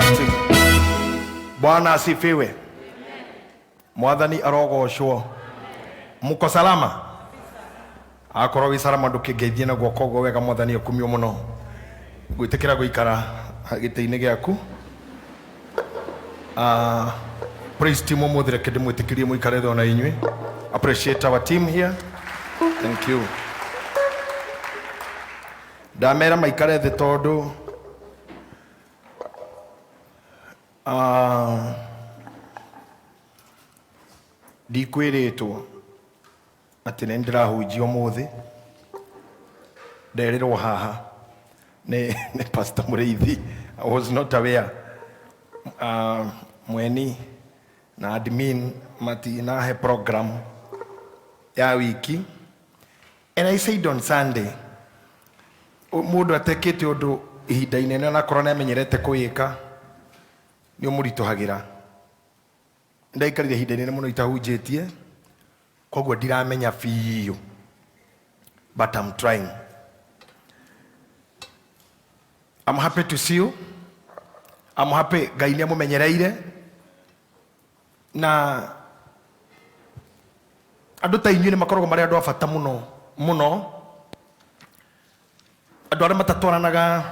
Fantastic. Bwana asifiwe. Mwathani arogoshwo. Muko salama? Akorwo wi salama ndukigeithie na guoko gwo wega mwathani akumio muno. Gwitikira guikara giti-ini giaku. Praise team muthire kindi mwitikirie muikare tho na inywe. Appreciate our team here. Thank you. Damera maikare the tondu ndikwiritwo ati nĩ ndĩrahunjia ũmũthĩ nderirwo haha nĩ Pastor Mũrĩithi. I was not aware. Mweni na admin matinahe program ya wiki, and I said on Sunday mundu atekete undu ihinda inene na korona amenyerete kuika ni umuritohagira ndaikarire ihinda inene muno itahunjitie koguo ndiramenya fiyo, but I'm trying. I'm happy to see you. I'm happy Ngai ni amumenyereire na andu ta inyuĩ nĩ makoragwo marĩ andũ a bata mũno mũno, andũ arĩa matatwaranaga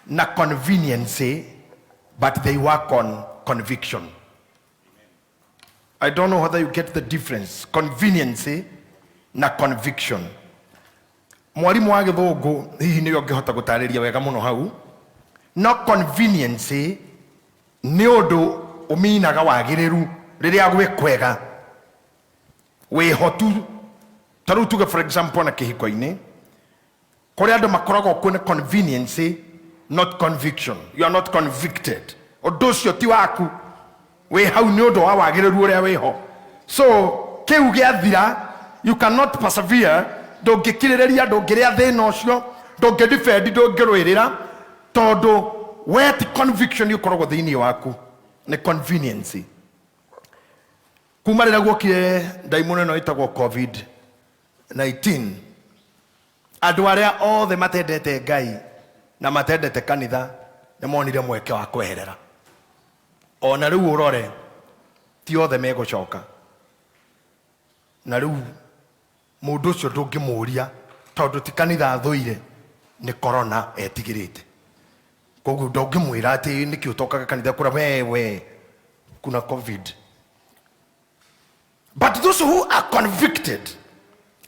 na convenience but they work on conviction. I don't know whether you get the difference, convenience na conviction. Mwarimu wa Gĩthũngũ hihi nĩwe ũngĩhota gũtarĩria wega mũno hau. No convenience nĩ ũndũ ũminaga wagĩrĩru rĩrĩa gwĩ kwega wĩhotu. Tarĩu tuge for example na kĩhiko-inĩ kũrĩa andũ makoragwo kwĩna convenience not conviction. You are not convicted. Ũndũ ũcio ti waku, wĩ hau nĩ ũndũ wa wagĩrĩru ũrĩa wĩho. So kĩu gĩathira, you cannot persevere. Ndũngĩkirĩrĩria, ndũngĩrĩa thĩna ũcio, ndũngĩdefend, ndũngĩrũĩrĩra tondũ we ti conviction ũkoragwo thĩinĩ waku, nĩ convenience. Kuma rĩrĩa guokire ndaimono ĩno ĩtagwo COVID-19, andũ arĩa othe matendete Ngai na matendete kanitha nĩ monire mweke wa kweherera. Ona rĩu ũrore ti othe megũcoka, na rĩu mũndũ ũcio ndũngĩmũria tondũ ti kanitha thũire, nĩ corona etigĩrĩte. Koguo ndũngĩmwĩra atĩ nĩkĩ ũtokaga kanitha kũra wewe kuna COVID. But those who are convicted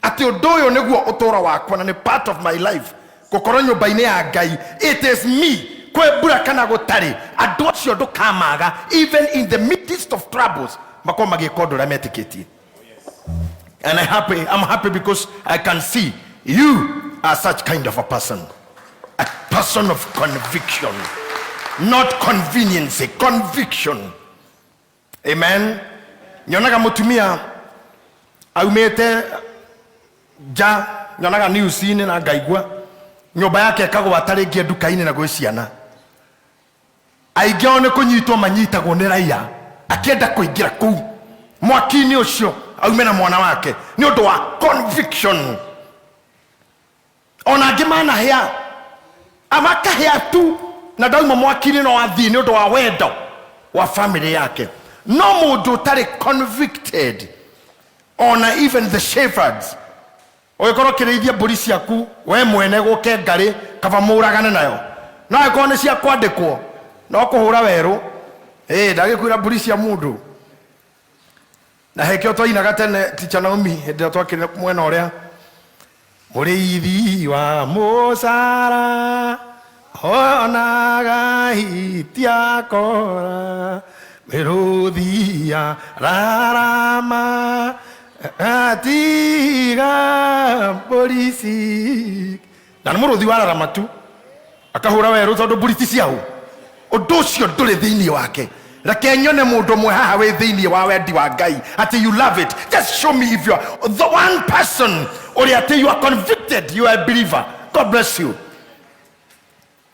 ati ũndũ ũyũ nĩguo ũtũũro wakwa na nĩ part of my life, gũkorwo nyũmba-inĩ ya Ngai, it is me, kwĩ mbura kana gũtarĩ, andũ acio ndũkamaga even in the midst of troubles makorwo magĩka ũndũ ũrĩa metĩkĩtie. And I'm happy because I can see you are such kind of a person of conviction, not convenience, conviction. Amen. Nyonaga mutumia aumete ja, nyonaga news-inĩ na ngaigua nyũmba yake ĩkagwo atarĩngĩ nduka-inĩ na gwĩ ciana. Aingĩ ao nĩ kũnyitwo manyitagwo nĩ raia akĩenda kũingĩra kũu mwaki-inĩ ũcio aume na mwana wake nĩ ũndũ wa conviction. Ona angĩ manahĩa amakahĩa tu na ndauma mwaki-inĩ no athiĩ nĩ ũndũ wa wendo wa family yake. No mũndũ ũtarĩ convicted, ona even the shepherds, ũgĩkorwo kĩrĩithia mbũri ciaku we mwene gũke ngarĩ kaba mũragane nayo, no angĩkorwo nĩ cia kwandĩkwo no kũhũra werũ, ndagĩkwĩra mbũri cia mũndũ. Na hekĩo twainaga tene Teacher Naomi hĩndĩ ĩrĩa twakĩrĩ mwena ũrĩa, mũrĩithi wa mũcara onaga itiakora mĩrũthi ya rarama atiga polisi. Na nĩ mũrũthi wa rarama tu akahũra werũ tondũ mbũri ti ciaũ. Ũndũ ũcio ndũrĩ thĩinĩ wake. Reke nyone mũndũ ũmwe haha wĩ thĩinĩ wa wendi wa Ngai atĩ you love it. Just show me if you are the one person ũrĩa atĩ you are convicted, you are a believer. God bless you.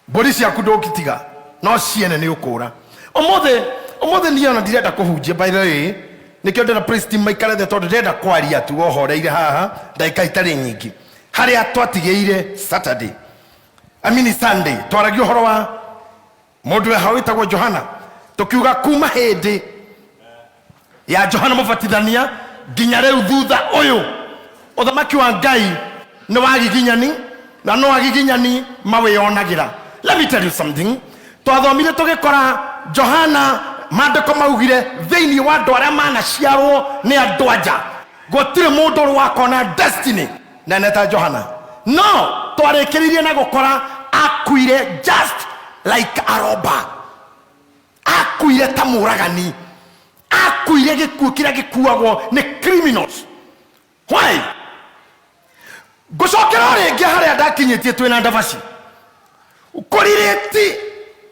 Mbũri ciaku ndũngĩtiga no ciene nĩ ũkũra. Ũmũthĩ niĩ ona ndirenda kũhunjia, by the way, nĩkĩo ndĩra praise team maikare thĩ tondũ ndĩrenda kwaria tu wohoreire haha ndagĩka itarĩ nyingĩ. Harĩa twatigĩire Saturday, Sunday, twaragia ũhoro wa Mundu hawitagwo Johana tukiuga kuma hindi ya Johana Mubatithania nginya riu thutha uyu uthamaki wa Ngai ni wagiginyani na no wagiginyani mawiyonagira. Let me tell you something. Twathomire tugikora Johana mandiko maugire thiini wa andu aria manaciarwo ni andu anja gutire mundu wakona destiny na neta Johana. No twarikiririe na gukora akuire just like a robber, akuire ta muragani, akuire gikuo kiria gikuagwo ni criminals. Why? Gucokera ringi haria ndakinyitie twina ndavaci ukuririti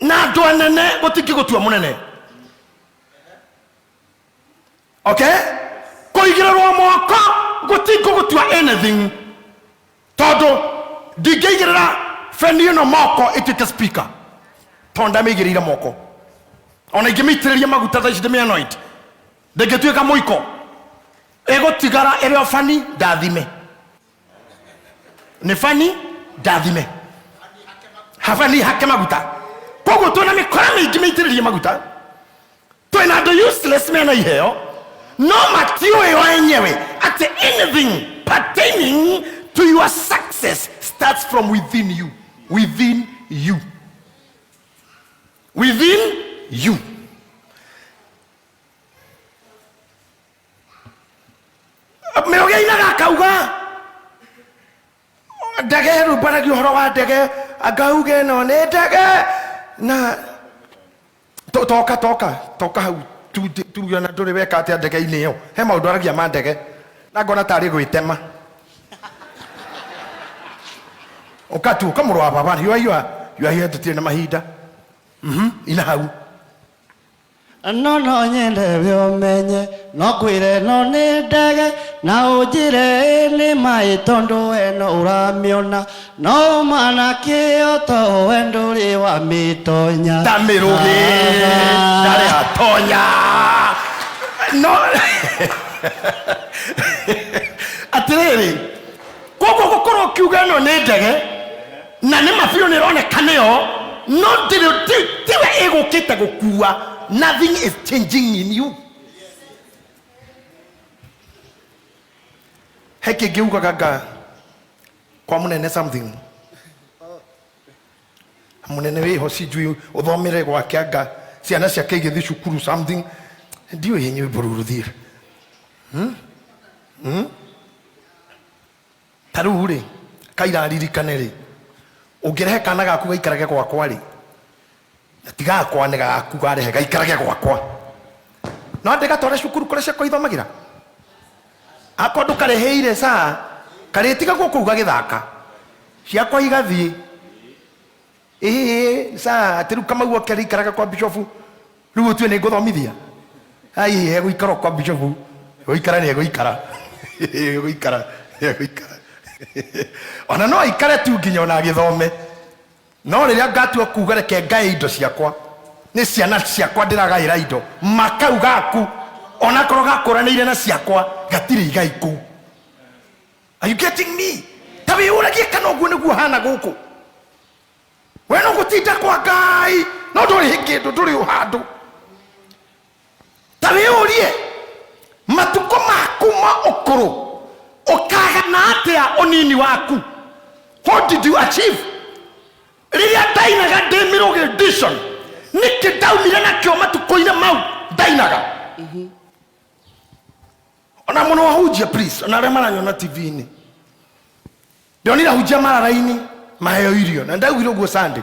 na andu anene gutingigotua munene. Okay? Kuigirarwo moko gutingigotua anything. Todo ndingĩigĩrĩra feni ĩno moko ĩtuĩke speaker tondũ ndamĩigĩrĩire moko. Ona ingĩmĩitĩrĩria maguta thaa ici ndĩmĩ-anoint ndĩngĩtuĩka mũiko, ĩgũtigara ĩrĩ o fani ndathime. Nĩ fani ndathime, hafani hake maguta. Koguo twĩna mĩkora mĩingĩ mĩitĩrĩrie maguta, twĩna andũ useless mena iheo no matiũĩ o enyewe ati anything pertaining to your success starts from within you. Within you. Within you. Meroge inaga kauga ndege rubaragia uhoro wa ndege agauge no nĩ ndege na toka hau tuge na ndũrĩ weka atĩa ndege-inĩ ĩyo. He maũndũ aragia ma ndege na ngona tarĩ gwĩtema. Ukatu kamuru wa baba you are here to tell mahinda ina hau no nyende byomenye no kwire no nĩ ndege na ũnjire nĩ maĩ tondũ eno ũramiona no manake oto wendũrĩ wa mĩtonya tamirũgĩ ndarĩ atonya no atirĩrĩ koguo gũkorwo ũkiuga ĩno nĩ ndege na nĩ mabiũ nĩ ĩroneka nĩyo no tiwe ĩgũkĩte gũkua. Nothing is changing in you. Heke geuka gaga kwa munene something munene weho sijui uthomere gwake anga ciana ciake igĩthiĩ cukuru something ndiũ yenyewe bururudhira taruri kairaririkane rĩ ũngĩrehe kana gaku gaikarage gwakwa rĩ tigakwa nĩ gaku garehe gaikarage gwakwa no ndigatware cukuru kũrĩa ciakwa ithomagira akwa ndũkareheire saa karĩtiga gũkũ gagĩthaka ciakwa igathiĩ saa atĩ rĩu Kamau oke ikaraga kwa bishofu rĩu ũtue nĩ ngũthomithia ai egũikara kwa bishofu gũikara nĩ egũikara ona no ikare tu nginya ona gĩthome no rĩrĩa ngatua kuga reke ngae indo ciakwa nĩ ciana ciakwa ndĩragaĩra indo makau gaku ona korwo gakũranĩire na ciakwa gatirĩ igai kũu. Are you getting me? Ta wĩyũragie kana ũguo nĩguo hana gũkũ we no gũtinda kwa Ngai no ndũrĩ kĩndũ ndũrĩ handũ. Ta wĩyũrie matukũ maku ma ũkũrũ ũkagana atĩa ũnini waku. What did you achieve? Rĩrĩa ndainaga ndĩ Mĩrũgĩ edition nĩkĩ ndaumire nakĩo matukũ-inĩ mau ndainaga. Ona mũno wahunjia please ona arĩa maranyona TV-inĩ ndĩonire ahunjia marara-inĩ maheo irio na ndaugire ũguo Sunday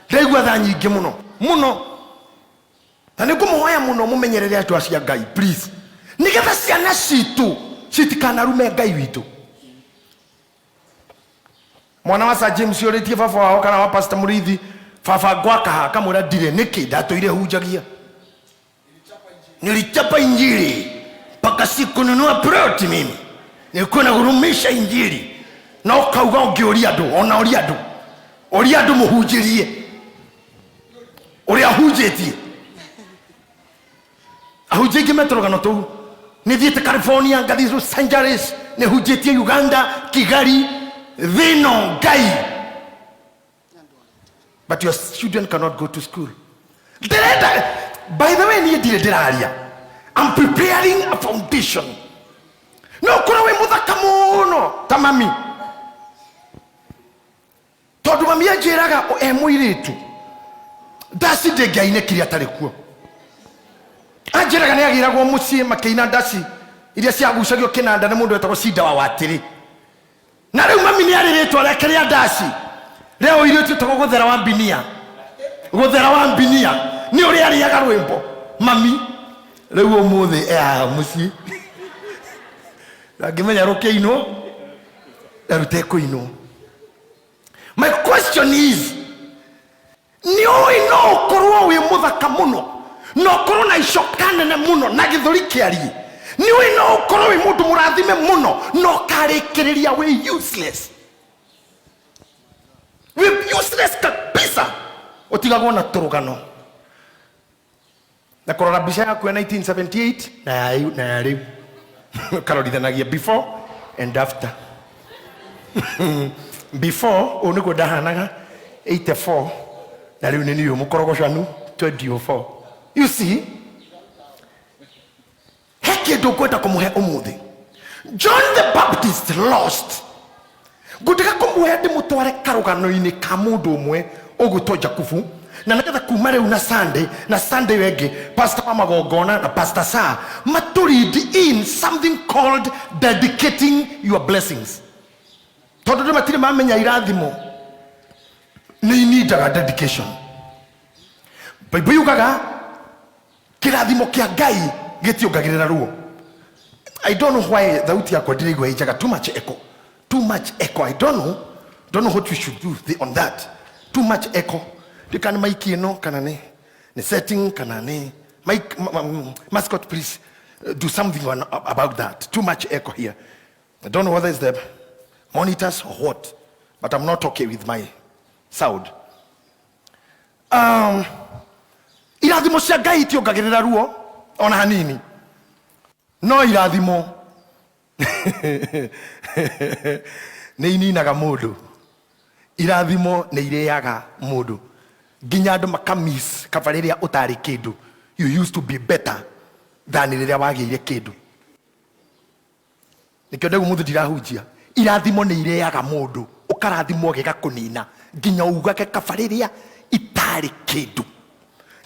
ndaigua tha nyingĩ mũno na nĩngũmũhoya mũno mũmenyerere andũ acia Ngai please nĩgetha ciana citũ citikanarume Ngai witũ. Mwana wa Sir James ũrĩtie baba wao kana wa Pastor Mũrithi baba gwaka kamũra ndire nĩkĩ ndatũire hunjagia nilichapa injili mpaka sikununua ploti mimi nilikuwa nahurumisha injili na ukauga ũngĩũria andũ ona ũria andũ mũhunjĩrie ũrĩa ahunjĩtie ahunjĩtie metũrũgano tũu nĩ thiĩte California ngathiĩ Los Angeles nĩ hunjĩtie Uganda Kigali thĩno Ngai. But your children cannot go to school By the way, I'm preparing a foundation. No, kuna we muthaka muno tamami. Tondu mami anjiraga mwiritu. Dasi de gaine kiri atari kuo. Anjiraga ne agiragwo mucie makeina dasi. Iria ciagucagio kinanda ne mundu etagwo Cinda wa Watiri. Na riu mami ni ariritwo rekeria dasi. Leo iritu etagwo Guthera wa Mbinia. Guthera wa Mbinia ni uri ariaga rwimbo. Mami riu umuthi mucie. Ngimenya rukeino erute kuino. My question is, ni oi no korwo wi muthaka muno, no korwo na icokane ne muno na githuri kiari, ni oi no korwo wi mundu murathime muno, no karikiriria we useless. We useless kabisa. Otigagwo na turugano. Na korora bicha yaku 1978 na riu karodithanagia before and after. Before oniko dahanaga 84 na riu ni niyo mukorogoshanu 2004. You see, heki ndukwenda kumuhe umuthi. John the Baptist lost. Gutaka kumuhe ndimutware karugano-ini ka mundu umwe ogwitwo Jakubu. Na nakatha kuma riu na Sunday wenge Pastor wa magongona na Pastor Sa maturid in something called dedicating your blessings. Tondu ndu matire mamenya irathimo ni need a dedication. Bible yugaga kirathimo kia Ngai gitiongagirira ruo. I don't know why thauti yakwa ndirigwa ijaga too much echo. I don't know what we should do on that. Too much echo. You can make kana ne setting kana ne mic mascot, please do something about that. Too much echo here. I don't know whether it's the monitors or what, but I'm not okay with my sound. Irathimo cia Ngai itiongagirira ruo ona hanini. No irathimo ne ininaga mundu. Irathimo ne ireaga mundu. Ginya andu makamis kavariria utari kindu. You used to be better than riria wagire kindu. Nikyo ndegu mundu ndirahunjia. Irathimo ni ireaga mundu ukarathimo gigakunina ginya ugake kavariria itari kindu.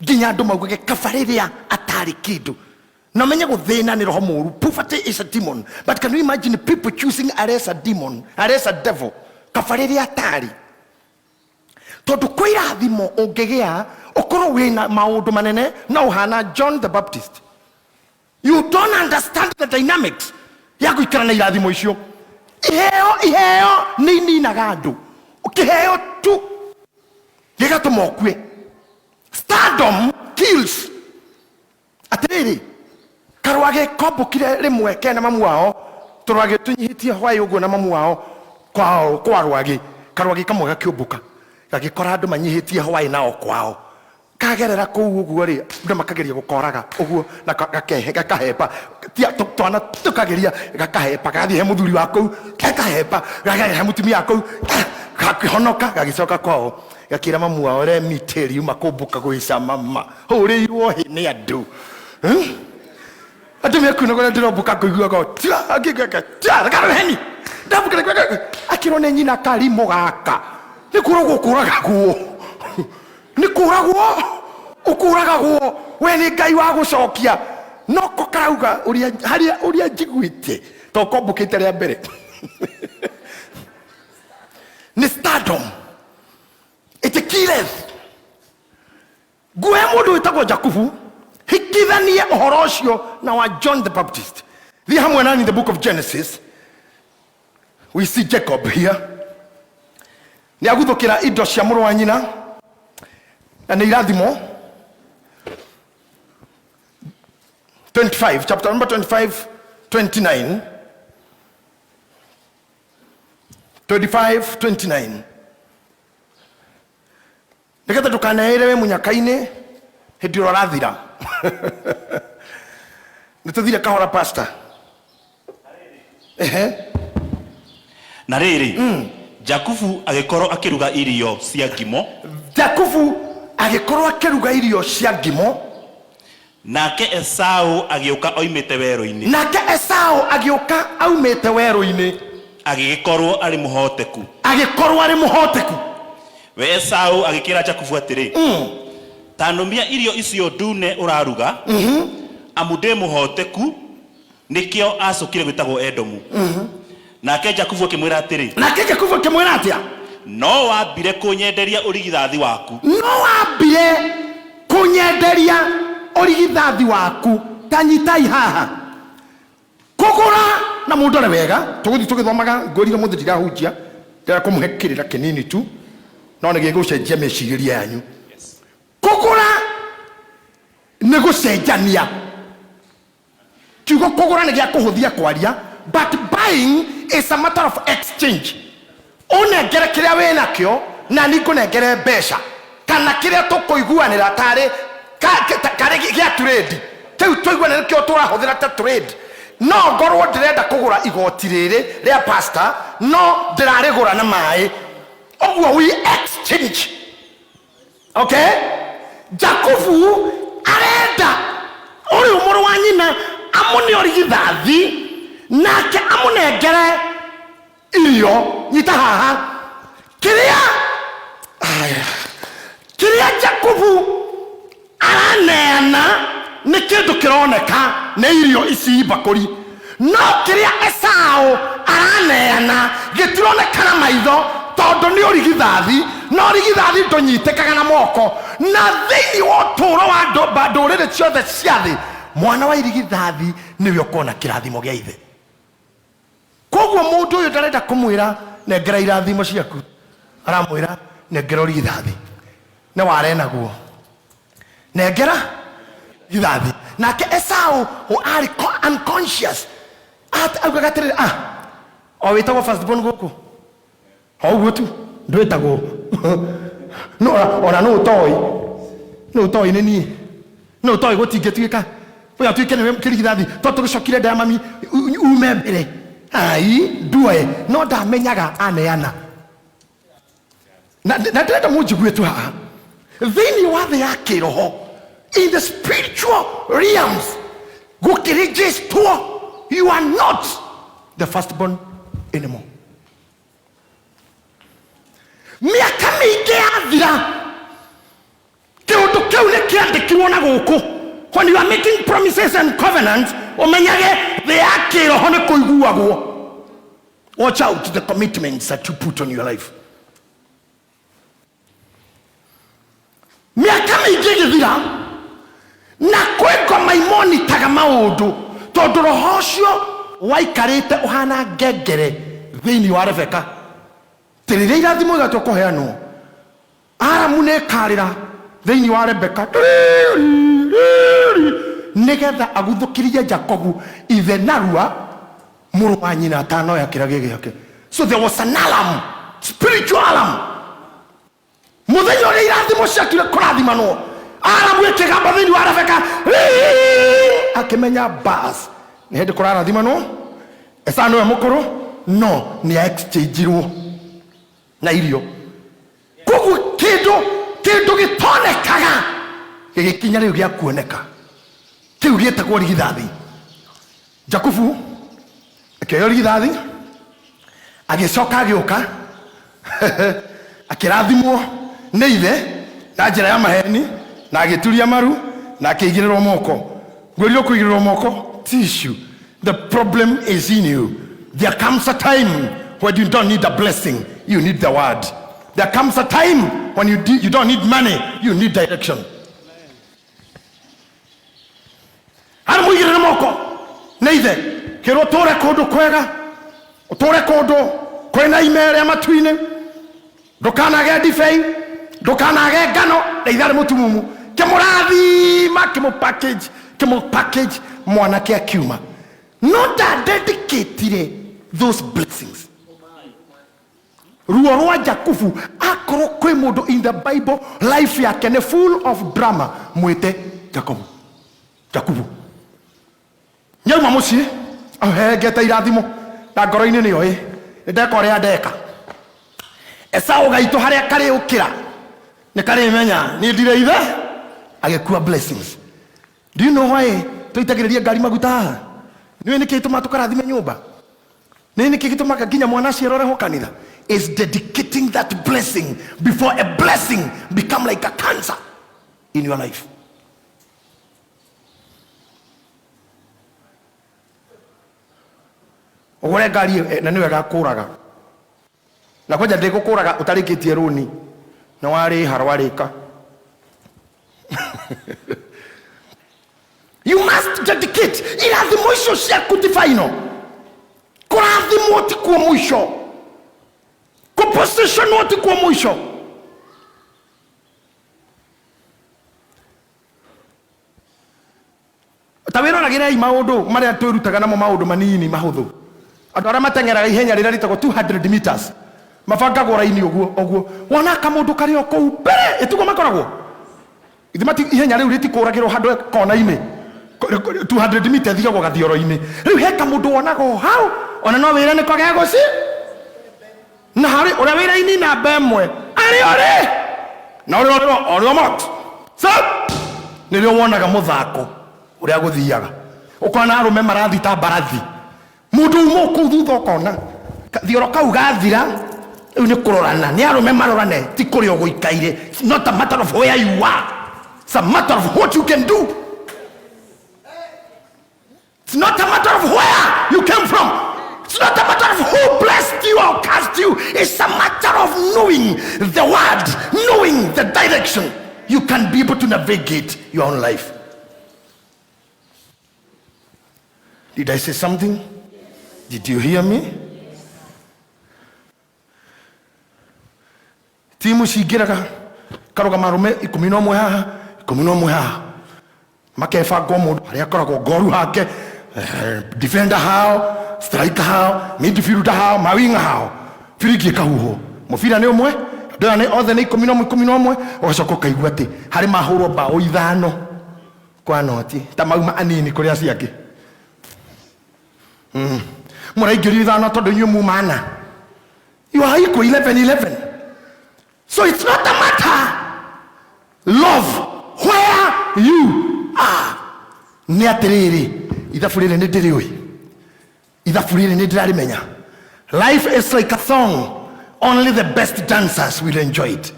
Ginya andu maugake kavariria atari kindu. Na menye guthina ni roho muru. Poverty is a demon. But can you imagine people choosing arrest a demon, arrest a devil? Kavariria atari. Tondu kwa irathimo ungigia ukorwo wina maundu manene na uhana John the Baptist. You don't understand the dynamics ya guikara na irathimo icio. Iheo ni ninaga andu. Ukiheo tu gigatuma okue. Stardom kills. Atiriri karwage kombukire rimwe kena mamu wao turwage tunyihitie hwai uguo na mamu wao kwao kwa rwage karwage kamwe gakiumbuka gagikora andu manyihitie hwai nao kwao kagerera kuu uguo ri ndu makageria gukoraga uguo na gakahemba twana tukageria gakahemba gathie he muthuri wako gakahemba gagahe mutumia wako gakihonoka gagicoka kwao gakira mamu wao re miteri makumbuka guica mama hurirwo hi ni andu atu meku no ndiro buka kuigua go garaheni ndabuka akirone nyina karimo gaka ni kuragwo kuraga guo ni kuragwo ukuraga guo we ni Ngai wa gucokia no ko karauga uria njiguite to kombukite ria mbere ni stardom it kills gwe mundu itagwo Jakubu hikithanie uhoro ucio na wa John the Baptist. Thi hamwe nani in the book of Genesis we see Jacob here. Ni aguthukira indo cia muru wa nyina na ni irathimo 25 chapter number 25 29 nikata tukanaerewe munyakaine hindiro rathira nituthire kahora pastor na riri Jakubu agikoro akiruga irio cia ngimo. Jakubu agikorwo akiruga irio cia ngimo nake Esau agĩũka oimĩte werũ-inĩ agĩkorwo arĩ mũhoteku we Esau agĩkĩra Jakubu atĩrĩ tanũmia irio icio ndune ũraruga amu ndĩ mũhoteku nĩkĩo acokire gwĩtagwo Edomu nake Jakubu akĩmwĩra atĩa no wambire kũnyenderia ũrigithathi waku tanyitai haha kũgũra na mũndũ arĩ wega tũgĩthomaga ngũrire mũthĩ ndirahunjia ndĩra kũmũhe kĩrĩra kĩnini tu no nĩ gĩgũcenjia meciria yanyu kũgũra nĩ gũcenjania kiugo kũgũra nĩ gĩa kũhũthia kwaria but buying is a matter of exchange ũnengere kĩrĩa wĩnakĩo na nĩ ngũnengere mbeca kana kĩrĩa tũkũiguanĩra tarĩ gĩa trade kĩu tũiguanĩra kĩo tũrahũthĩra ta trade no ngorwo ndĩrenda kũgũra igoti rĩrĩ rĩa pastor no ndĩrarĩgũra na maĩ ũguo we exchange okay Jakubu arenda ũrĩ mũrũ wa nyina amũne ũrigithathi nake amũnengere irio nyita haha kĩrĩa Jakubu araneana nĩ kĩndũ kĩroneka nĩ irio ici mbakũri no kĩrĩa Esau araneana gĩtironekana maitho tondũ nĩ ũrigithathi no ũrigithathi ndũnyitĩkaga na moko na thĩinĩ wa ũtũũro wa ndũrĩrĩ ciothe cia thĩ mwana wa irigithathi nĩwe ũkona kĩrathimo gĩa ithe koguo mũndũ ũyũ ndarenda kũmwĩra nengera irathimo ciaku aramwĩra nengera ũrigithathi nĩ ware naguo nengera githathi nake Esau arĩ unconscious augaga atĩrĩrĩ o wĩtagwo firstborn gũkũ ũguo tu ndwĩtagwo ona nũ ũtoĩ nĩ niĩ nũ ũtoĩ gũtingĩtuĩka ũya tuĩke nĩwe kĩrigithathi to tũgĩcokire nda ya mami ume mbere nduoe no ndamenyaga aneana na ndĩrenda mũnjigue tu haha thĩinĩ wa thĩ ya kĩroho in the spiritual realms gũkĩrĩgĩstwo you are not the firstborn anymore miaka mĩingĩ yathira kĩũndũ kĩu nĩ kĩandĩkirwo na gũkũ when you are making promises and covenants ũmenyage thĩ ya kĩroho nĩ kũiguagwo watch out the commitments that you put on your life miaka mĩingĩ gĩthira na kwĩ ngoma imonitaga maũndũ tondũ roho ũcio waikarĩte ũhana ngengere thĩinĩ wa Rebeka tĩrĩrĩa irathimo igatwo kũheanwo Aramu nĩ karĩra thĩinĩ wa Rebeka nĩgetha aguthũkĩrie Jakobu ithe narua mũrũ wa nyina atanoya kĩragĩ gĩake so there was an alarm spiritual alarm mũthenya ũrĩa irathimo ciakire kũrathimanwo Aramu ĩkĩgamba thĩinĩ wa Rebeka akĩmenya bas nĩ hĩndĩ kũrarathimanwo Esau nĩwe mũkũrũ no nĩ exchangeirwo na irio koguo kĩndũ gĩtonekaga gĩgĩkinya rĩu gĩa kuoneka kĩu gĩtagwo ũrigithathi Jakubu akĩoya ũrigithathi agĩcoka agĩũka akĩrathimwo nĩ ithe na njĩra ya maheni na agĩturia maru na akĩigĩrĩrwo moko ngwĩrĩrwo kũigĩrĩrwo moko tissue the problem is in you there comes a time when you don't need a blessing you need the word there comes a time when you don't need money you need direction aramũigĩrĩra moko nĩ ithe kĩrwo tũre kũndũ kwega ũtũre kũndũ kwĩna ime rĩa matu-inĩ ndũkanage ndibei ndũkanage ngano na itharĩ mũtumumu kĩmũrathima kĩmũ-package mwanake akiuma no ndadedicatire those blessings ruo rwa Jakubu akorwo kwĩ mũndũ in the Bible life yake nĩ full of drama mwĩte Jakubu nyauma mũciĩ ahengete irathimo na ngoro-inĩ nĩyo ndeka ũrĩa ndeka Esau gaitũ harĩa karĩ ũkĩra Nekare menya ni ndire ithe agekua blessings. Do you know why tuitagiriria ngari maguta? Niwe niki ituma tukarathime nyumba. Ni niki gituma nginya mwana ciaroreho kanitha? Is dedicating that blessing before a blessing become like a cancer in your life. Ogore ngari na niwe gakuraga. Na kwaja ndikukuraga utarikitie runi. Na wari harwarika. You must dedicate. Irathimo icio cia kutifaino. Kurathimo ti kwa mwisho. Kuposition ti kwa mwisho. Tawira na gira maundu maria twirutaga namo maundu manini mahuthu. Andu aria matengeraga ihenya rira ritagwo 200 meters. Mabangagwo raini oguo. Wona kamundu kari okou mbere itugo makoragwo. Ithimati ihenya riu ritikuragirwo handu kona-ini. 200 meters thigagwo gathioro-ini. Riu he kamundu wonago hau ona no wire niko geguci. Na hari uria wira-ini namba ĩmwe ari ori. Na ori mox. So nirio wonaga muthako uria guthiaga. Ukona arume marathi ta mbarathi. Mundu umo kuu thutha ukona thioro kau gathira. Ni kurorana ni arume marorane ti kuri oguikaire. It's not a matter of where you are. It's a matter of what you can do. It's not a matter of where you came from. It's not a matter of who blessed you or cursed you. It's a matter of knowing the word, knowing the direction. You can be able to navigate your own life. Did I say something? Did you hear me? Timu cingiraga karoga marume 11 haha makebanga mundu haria akoragwo ngoru hake, defender hao, striker hao, midfielder hao, mawinga hao, firiki kahuho mubira ni umwe ndona ni othe ni 11 ugacoka kaigua ati hari mahurwo bao 5 kwa noti ta mauma anini kuri aciake muraingiri 5 tondu nyu mumana you are equal 11. So it's not a matter love where you are. Ni atiriri ithafurire ni ndiriwi ithafurire ni ndirarimenya. Life is like a song. Only the best dancers will enjoy it.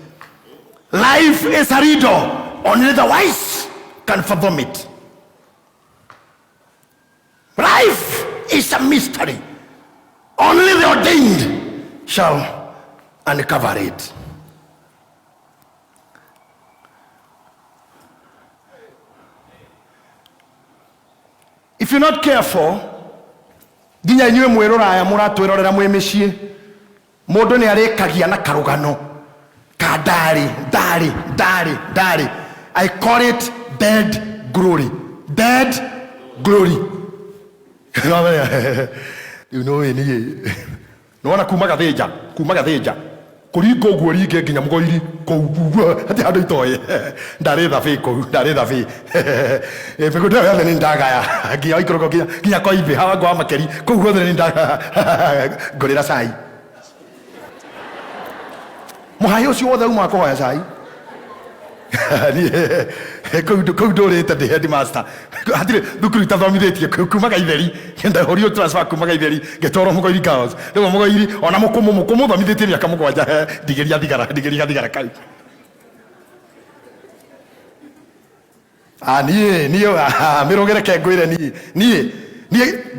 Life is a riddle. Only the wise can fathom it. Life is a mystery. Only the ordained shall uncover it. If you're not careful, ginya inywe mwiroraya muratwirorera mwi micii mundu ni arikagia na karugano ka dari. I call it dead glory. You know ni no na kumaga thija kuringo guo ringe nginya mugoiri kugua ati andu itoye ndari thabi pego ndio yale ndagaya ngia ikorogo ngia koibe hawa gwa makeri kugua thani ndaga gorira sai muhayo cio wothe uma ko hoya sai ni kudo rete de headmaster atire thukuru itathomithitie kumaga itheri kenda horio transfer kumaga itheri getoro mugoiri chaos ndio mugoiri ona mukumu thomithĩtie miaka 7 ndigeria thigara kai niĩ mirogere kengwire niĩ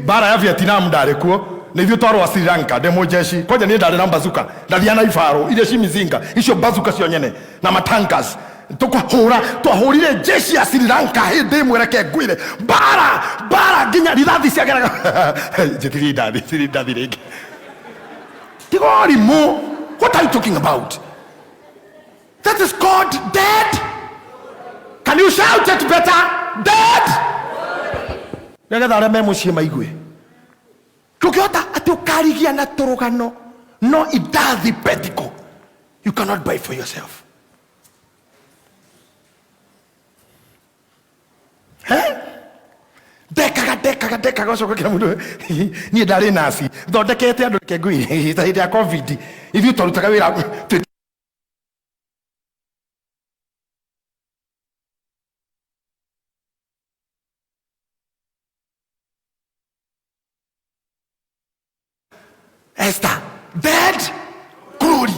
bara ya Vietnam ndari kuo na ithuĩ twarwa Sri Lanka demo jeshi koja niĩ ndari na bazuka ndathiana ibaro iria cimizinga icio bazuka cio nyene na matankas twahurire jeshi ya Sri Lanka hindi mwireke ngwire bara nginya rithathi ciageraga njitiri ndathi ringi tigorimu. What are you talking about? That is called dead. Can you shout it better? Dead. Ngetha aria me mucii maigue tukiota ati ukarigia na turugano no idathi petiko. You cannot buy for yourself. Dekaga ucoka kira mundu ni ndari nasi thondekete andu reke ngui hita ya covid ithuĩ twarutaga wĩra Esther, dead glory.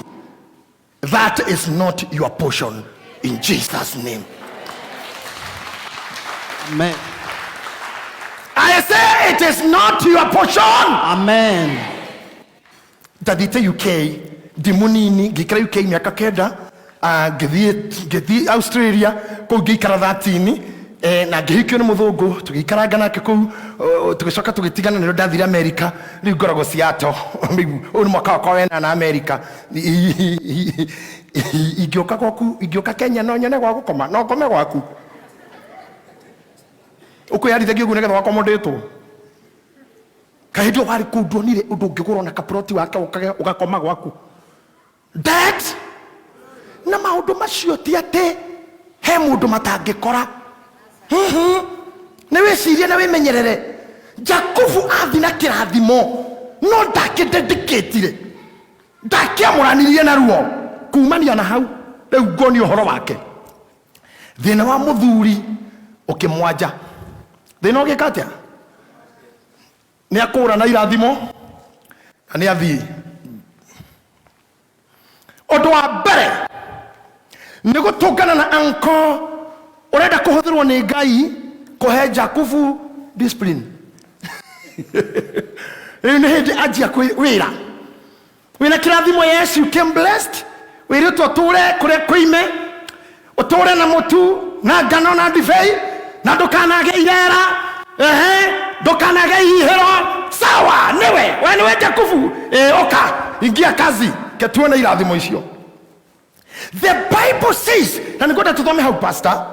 That is not your portion in Jesus' name. Amen. I say it is not your portion. Amen. Dadite UK, dimunini, gikara UK miaka kenda, githii Australia, kou gikara 13, na ngihikio ni muthungu, tugikaranga nake kou, tugicoka tugitigana nero ndathire America, riu ngoragwo Seattle, uyu ni mwaka wakwa wena na America. Ingioka gwaku, ingioka Kenya no nyone gwa gukoma, no ngome gwaku. Ukuyarithagio guo nigetha wakomodetwo. Kahindu wari kundonire undu ngigurwo na kaproti wake ugakoma gwaku. Dead. Na maundu macio ti ati he mundu matangikora. Ni wicirie na wimenyerere. Jakubu athi na kirathimo no ndakidedicatire. Ndakiamuranirie na ruo kumania na hau riu ngoni uhoro wake. Thina wa muthuri ukimwanja. Thina ugikatia ni akura na irathimo na ni athi. Undu wa mbere ni gutungana na anko urenda kuhuthirwo ni Ngai kuhe Jakubu discipline. Ni hindi ajia wira wina kirathimo Yesu came blessed wiritwo ture kure kwime uture na mutu na ngano na divei na ndukanage irera ndukanage ihero sawa niwe Jakubu oka ingia kazi ketuone irathimo icio. The Bible says, na ngoja tuthome how pastor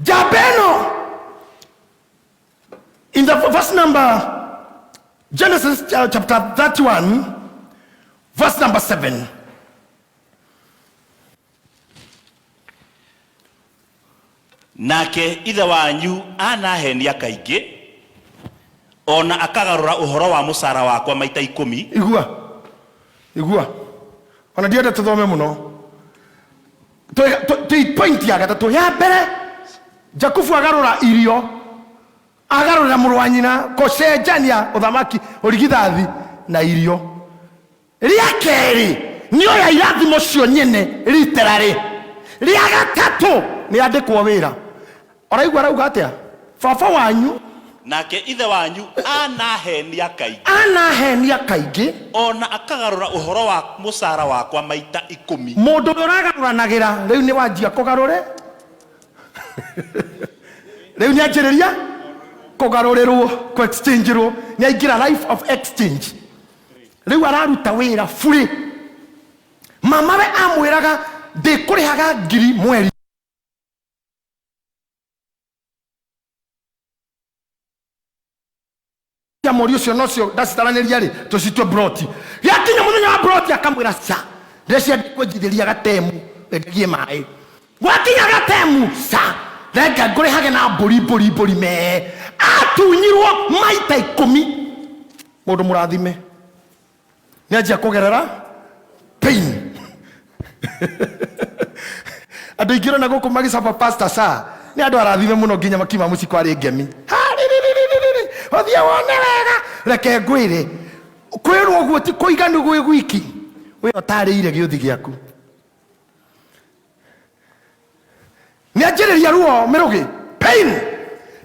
Jabeno in the verse number Genesis chapter 31 verse number 7. Nake ithe wanyu anahenia kaingi ona akagarura uhoro wa musara wakwa maita 10. Igua ona ndienda tuthome muno tu point ya gatatu ya mbere Jakubu agarura irio agarura muru wa nyina kocenjania uthamaki urigithathi na irio ria keri ni oya irathimo cio nyene literally ria gatatu ni andikwo wira oraigwa rauga atia baba wanyu nake ithe wanyu anahenia kaingi ona akagarura uhoro wa musara wakwa maita 10. mundu uragaruranagira riu ni wanjia kugarure riu ni anjiriria kugarurirwo ku exchangeirwo ni aingira life of exchange riu araruta wira free. Mama we amwiraga ndikurihaga ngiri mweri ya morio cio nocio ndacitaranĩria rĩ tũcitwe broti yakinya mũthenya wa broti akamwĩra ca ndĩcia kwenjithĩria gatemu ndendagie maĩ gwakinya gatemu ca renga ngũrĩhage na mbũri me atunyirwo maita 10. Mũndũ mũrathime nĩanjia kũgerera pain. Andũ aingĩ na gũkũ magĩcaba pastor ca nĩ andũ arathime mũno nginya makima mũci kwarĩ ngemi. Othie wone wega reke ngwire kwirwo guo ti kuiganu gwe gwiki we otarĩire gĩuthi gĩaku nĩ anjĩrĩria ruo mĩrũgĩ pain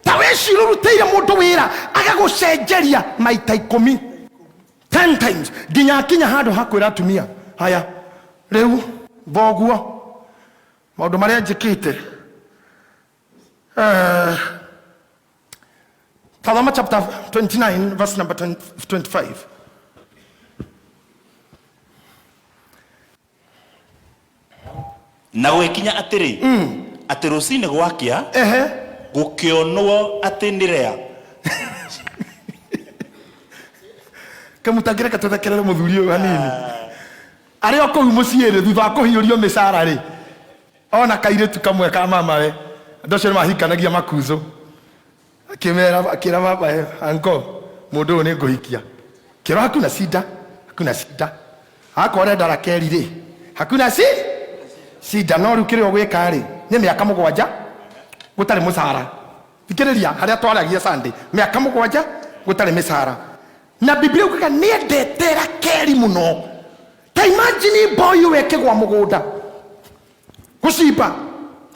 ta wĩcirũrutĩire mũndũ wĩra agagũcenjeria maita 10 times nginya akinya handũ hakwĩra atumia haya rĩu thoguo maũndũ marĩa njĩkĩte Psalm chapter 29 verse number 25. Na gwekinya atiri ati rucini gwakia gukionwo ati nirea kamutangira katuthakerera muthuri uyu hanini ari oko umuciire thutha kuhiurio misara ri ona kairetu kamwe ka mama we ndocio mahikanagia makuzo akira baba anko mundu ni nguhikia kiro hakuna shida akore darakeri ri hakuna shida no rukire ogwika ri ni miaka 7 gutari musara fikiriria haria twaragia Sunday miaka 7 gutari misara na Biblia ukaga niendete Rakeli muno. Ta imagine boy weke gwa mugunda gucimba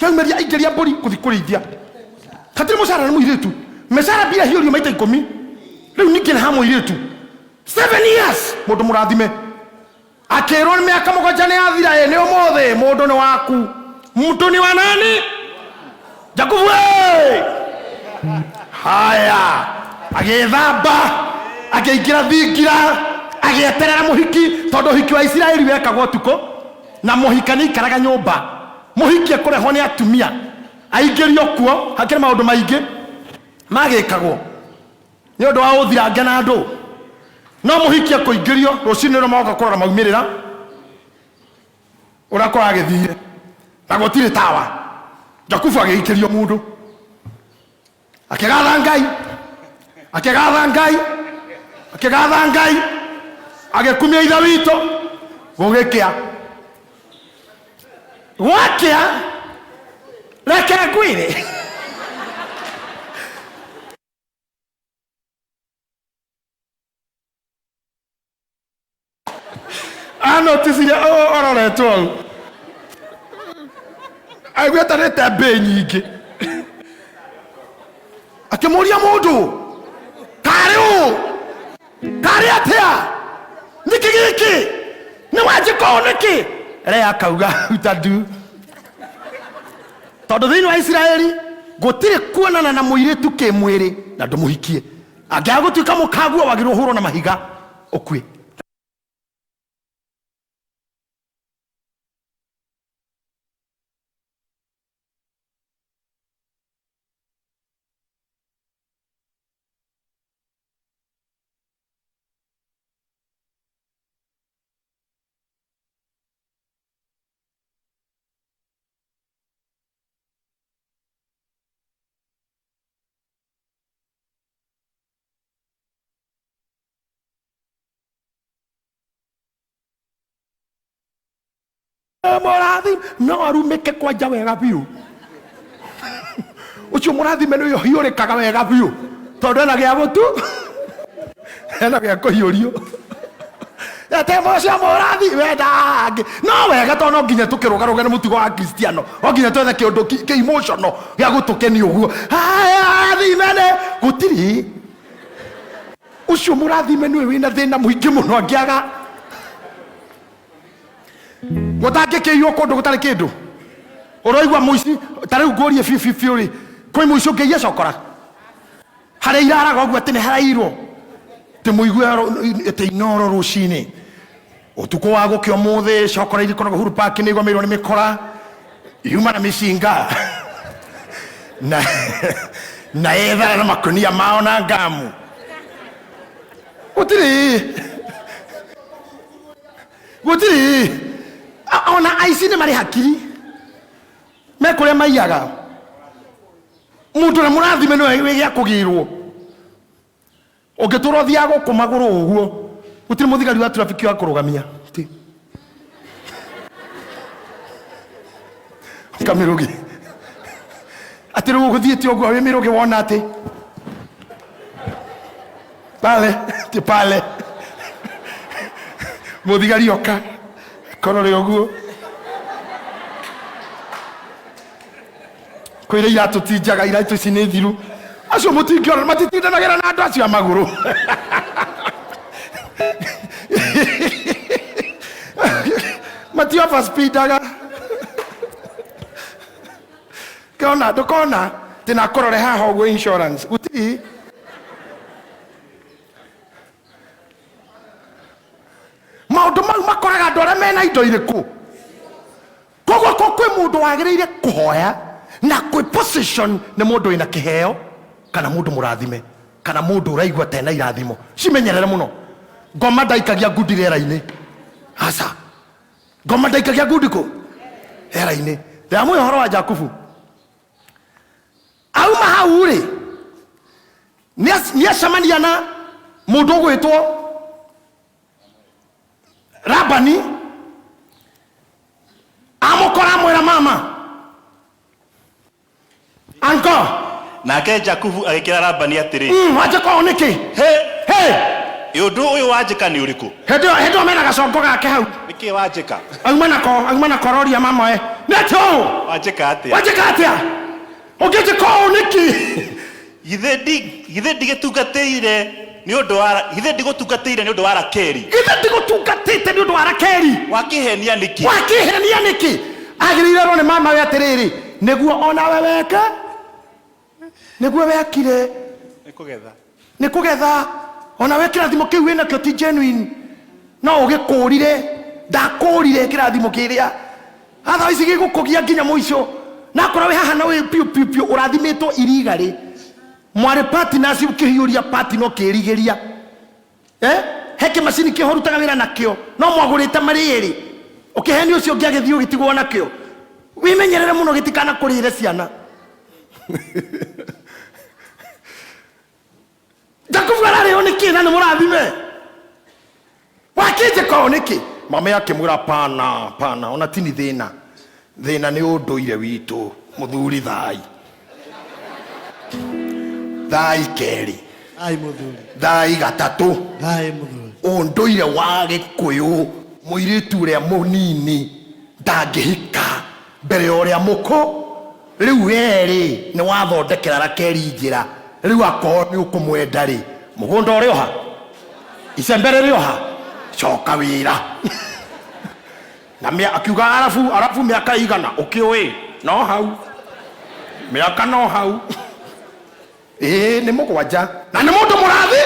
kaimeria ingeria mburi kuthi kurithia katiri mucara na muiritu mesara bia hiyo maita 10 riu nikina ha muiritu 7 years mundu murathime akero ni miaka mugonja ni athira ye ni umothe mundu ni waku mtu ni wa nani Jakubu haya agethamba ageigira thingira agieterera muhiki tondu hiki wa Israeli wekagwo tuko na muhikani karaga nyumba muhiki akureho ni atumia aingirio kuo hakire maundu maingi magikagwo ni undu wa uthirange na andu no muhiki akuingirio rucini no moka kurora maumirira urakora agithire na gutire tawa Jakubu agiikirio mundu akigatha ngai agekumia itha wito gugikia wakia reke ngwire anotisire ororetwo aigwetanite mbe nyingi akimuria mundu kari atia niki giki ni wajiko niki rea akauga utadu tondu thiini wa Israeli gutire kuonana na muiritu kimwiri na ndumuhikie angiagutuika mukaguo wagirwo huro na mahiga ukue Morathi no arumike kwanja wega biu ucio morathi meno yo hiurikaga wega biu tondu na gia gutu ena gia kuhiurio ate mocia morathi wendange no wega tondu no nginya tukirugaruga na mutigo wa Kristiano o nginya twethe kiundu ki emotional gia gutukeni uguo aya thimene gutiri ucio morathi meno wina thina muingi muno angiaga Gotake ke yo kondo gotare kindu oroigwa muici tare ugorie fiori koi muici ke yesokora hare irara gogwa tene harairo te muigwe te inoro rucini utuko wago ke omothe cokora iri kono huru park ni gwa mirwo ni mikora yuma na mishinga na eva na makonia mao na ngamu gutiri ona aici ni mari hakiri mekure maiyaga mundu na murathime no wigia kugirwo ungitura thiago kumaguru uguo gutiri muthigari wa trafiki wa kurugamia ti kamirugi atiru guthiete uguo we mirugi wona ati pale muthigari oka korore oguo kwire iratu tijaga iratu cini thiru acio mutingiona matitindanagira na andu acio amaguru matio fa speedaga kona dokona tina korore haha oguo insurance uti maundu mau makoraga andu aria mena indo iriku koguo kwi mundu wagiriire kuhoya na kwi position ni mundu wina kiheo kana mundu murathime kana mundu uraigwa tena irathimo cimenyerere muno ngoma ndaikagia ngudi rera-ini asa ngoma ndaikagia ngudi ku rera-ini ndamwe horo wa Jakubu auma hau ri ni acemania na mundu gwitwo Labani amukora mwera mama anko nake Jakubu agikira Labani atiri waje kwa oneke hey Yundu uyu wanjika ni uriku? Hedo mena gacongo gake hau. Niki wanjika? Auma na kororia mama Neto! Wanjika atia? Wanjika atia? Ogete ko niki? Githe ndigetungatĩire ni undu wa githe ndigutungatĩire ni undu wa Rakeri. Githe ndigutungatĩte ni undu wa Rakeri. Wakihenia niki? Wakihenia niki? Agĩrĩirwo nĩ mama we atĩrĩrĩ nĩguo ona we weke nĩguo wekire nĩ kũgetha ona we kĩrathimo kĩu wĩnakĩo ti genuine no ũgĩkũrire ndakũrire kĩrathimo kĩrĩa otherwise gĩgũkũgia nginya mũico na korwo wĩ haha na wĩ piu ũrathimĩtwo irigarĩ mwarĩ partners ũkĩhiũria party no kĩrigĩria he kĩmacini kĩho rutaga wĩra nakĩo no mwagũrĩte marĩ erĩ ukiheni ucio ngiagithio gitigwo nakio wimenyerere muno gitikana kurire ciana Ndakuvara leo niki na murathime wakije ko niki mama yake mura pana ona tini thina ni unduire witu muthuri thai keri ai muthuri thai gatatu thai muthuri unduire wa gikuyu muiritu uria munini ndangihika mbere uria muko riu eri ni wathondekera Rakeri njira riu akoo ni ukumwenda ri mugunda uri oha icembere ri oha coka wira na mia akiuga arafu miaka igana ukiwe no hau miaka no hau ni mugwanja na ni mundu murathi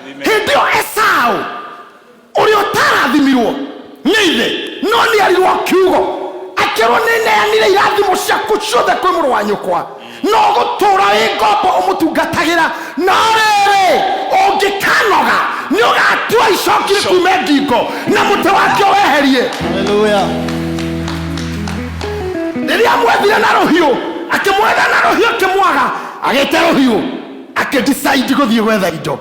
hindio Esau uri utarathimirwo nithe no ni arirwo kiugo akirwo neneanire irathimo ciaku ciothe kwi muru wa nyukwa no gutura wi ngombo umutungatagira no riri ungikanoga ni ugatua icokire kume ngingo na muti wake weherie. Haleluya. Riria mwethire na ruhiu akimwetha na ruhiu akimwaga agite ruhiu akidecide guthie gwetha indo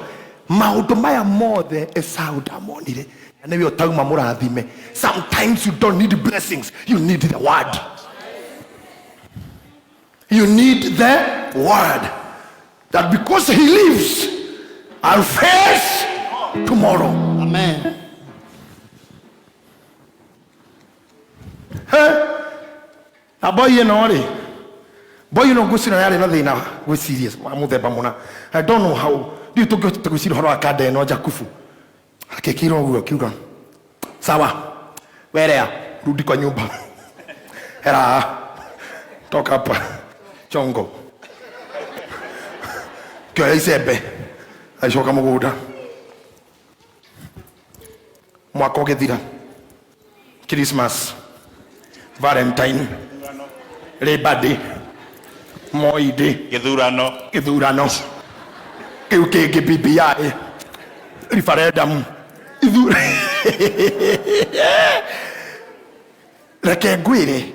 maundu maya mothe Esau ndamonire na niwe utauma murathime. Sometimes you don't need blessings, you need the word. You need the word that because he lives I'll face tomorrow. Amen. A boy you know ri boy you know gusina yari no thina we serious muthemba muna. I don't know how do you to gusira horo akade no Jakufu akekiro ugo kiuga sawa werea rudi kwa nyumba era toka hapa chongo kyo isebe aishoka muguda mwaka ugithira Christmas Valentine Labor Day Moi Day githurano kiu kingi BBI referendum reke ngwire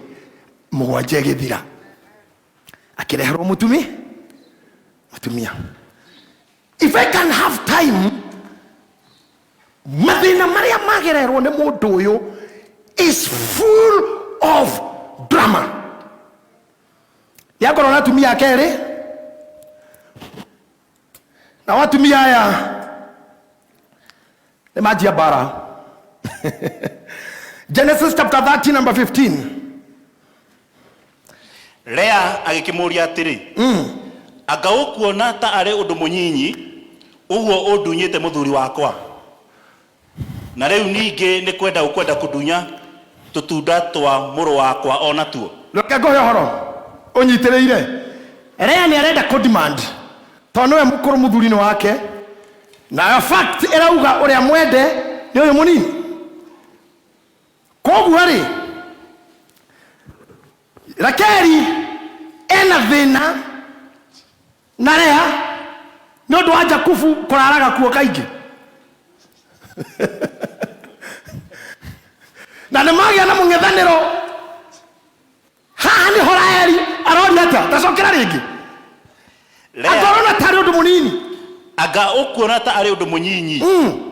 mugwanje githira akireherwo mutumia. If I can have time mathina maria magererwo ni mundu uyu is full of drama. Yakoro na tumia kere na watumia aya ni maji ya bara. Genesis chapter 30 number 15. Lea agikimuria atiri anga ukuona ta ari undu munyinyi uguo undunyite muthuri wakwa na riu ningi ni kwenda ukwenda kudunya tutunda twa muru wakwa ona tuo. Loke goyo horo unyitireire Lea ni arenda ko demand tono we mukuru muthuri ni wake na fact erauga uria mwende ni uyu munini koguo ari Rakeri ena thina na Lea no ndo aja kufu kuraraga kuo kaingi na nemagia na mungethaniro haha ni Horaeli aroneta tacokera ringi akorona tari undu munini anga ukuona ta ari undu munyinyi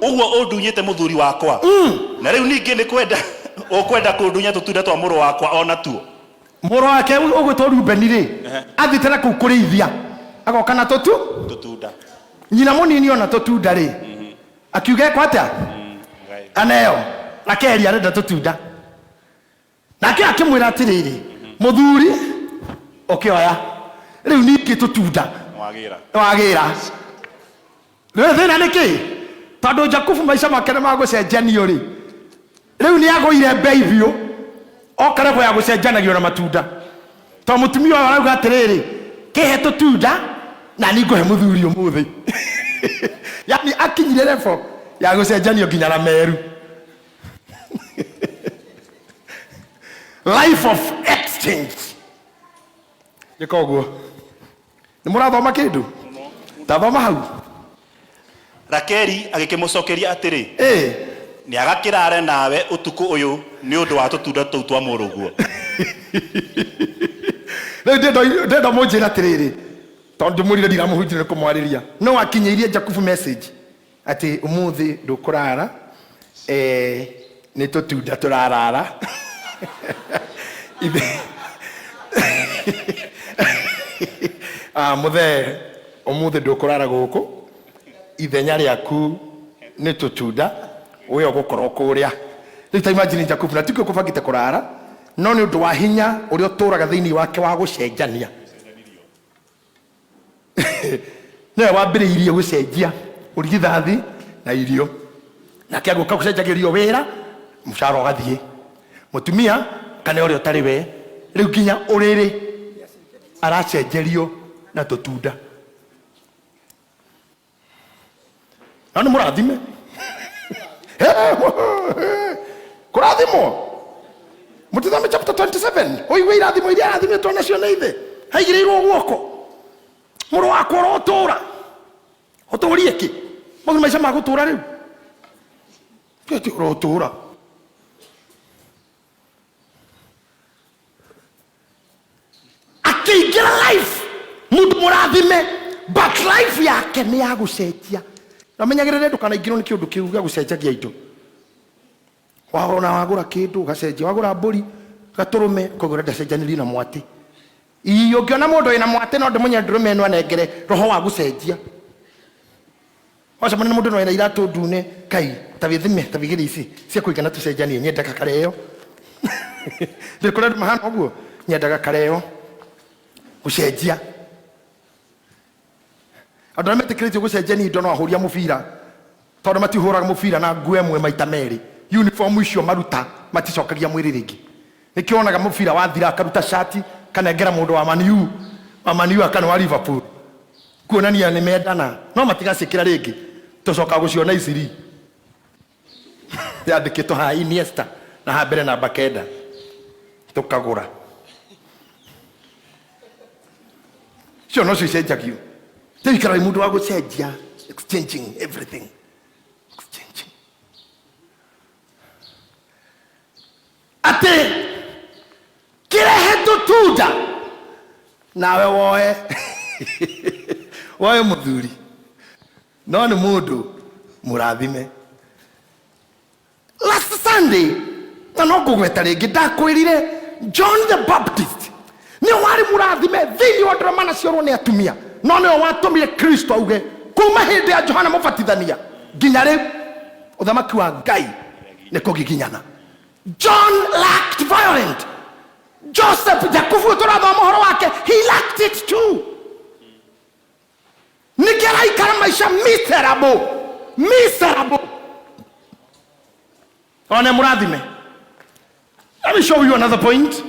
uguo undunyite muthuri wakwa na riu ningi ni kwenda ukwenda kundunya tutunda twa muru wakwa ona tuo. Muro wake ugwitwo Rubeni ri athitera ku kurithia agoka na tutunda nyina munini ona tutunda ri akiuga kwa atia aneo Rakeri arenda tutunda nake akimwira atiriri muthuri okioya riu ningi tutunda wagira riu thina niki tondu Jakubu maisha make nĩmagũcenjanio ri riu ni agũire mbei biũ okarebo ya gũcenjanagio na matunda to mutumia ũyũ arauga atiriri kihe tutunda na ningũhe muthuri ũmũthĩ yani akinyire level ya gũcenjanio nginya na meru life of exchange gikoguo ni mũrathoma kindu tathoma hau Rakeri agĩkĩmũcokeria atĩrĩ nĩ agakĩrare nawe ũtukũ ũyũ nĩ ũndũ wa tũtunda tũu twa mũrũguo rĩu ndenda mũnjĩra atĩrĩrĩ tondũ mũrire ndiramũhunjĩria kũmwarĩria no akinyĩirie Jakubu message ati umuthi ndũkũrara nĩ tũtunda tũrarara mũthee umuthi ndũkũrara gũkũ ithenya rĩaku nĩ tũtunda we ũgũkorwo kũrĩa rĩu ta imagine Jakubu na tikio kũbangĩte kũrara no nĩ ũndũ wa hinya ũrĩa ũtũraga thĩinĩ wake wa gũcenjania nĩwe wambĩrĩirie gũcenjia ũrigithathi na irio nake agũka gũcenjagĩrio wĩra mũcara ũgathiĩ mũtumia kana ũrĩa ũtarĩ we rĩu nginya ũrĩrĩ aracenjerio na tũtunda na nĩ mũrathime kũrathimwo mũtithome chapter 27 ũigwe irathimo iria arathimitwo nacio nĩ ithe haigĩrĩirwo guoko mũrũ wakwa ũrotũra ũtũrie kĩ mau nĩ maica ma gũtũra rĩu kĩti ũrotũra akĩingĩra life mũndũ mũrathime but life yake nĩ ya gũcenjia namenyagĩrĩre ndũkanaingĩrwo nĩ kĩũndũ kĩu gĩa gũcenjagia indo wagũra wagũra kĩndũ ũgacenjia wagũra mbũri gatũrũme kũgũra ndacenjanĩrio na mwatĩ ũngĩona mũndũ wĩna mwatĩ no ndĩmũnye ndũrũme ĩno anengere roho wa gũcenjia wacemania na mũndũ wĩna iratũ ndune kai ta wĩthime ta wĩgĩre ici cia kũigana tũcenjanie nyendaga kareo ndĩkũrĩa mahana ũguo nyendaga kareo gũcenjia andũ arĩa metĩkĩrĩtio gũcenjania indo no ahũria mũbira tondũ matihũraga mũbira na nguo ĩmwe maita merĩ uniform icio maruta maticokagia mwĩrĩ rĩngĩ nĩkĩo onaga mũbira wathira akaruta shati kanengera mũndũ wa Man U akana wa Liverpool kuonania nĩ mendana no matigaciĩkĩra rĩngĩ tũcoka gũciona iciri yandĩkĩtwo haha Iniesta na ha mbere namba 9 tũkagũra cio no cicenjagio tĩikara mũndũ wa gũcenjia exchanging everything ate kirehe tutunda nawe woe woe muthuri no nĩ mũndũ mũrathime last Sunday na no ngũgweta rĩngĩ ndakwĩrire John the Baptist nĩ warĩ mũrathime thĩinĩ wa ndũrũma ciorwo nĩ atumia no nĩwe watũmire Kristo auge kuma hĩndĩ ya Johana Mũbatithania nginya rĩu ũthamaki wa Ngai nĩ kũgiginyana. John lacked violence. Joseph Jakubu tũrathoma ũhoro wake he lacked it too. Nikeraikara maisha miserable. One mũrathime. Let me show you another point.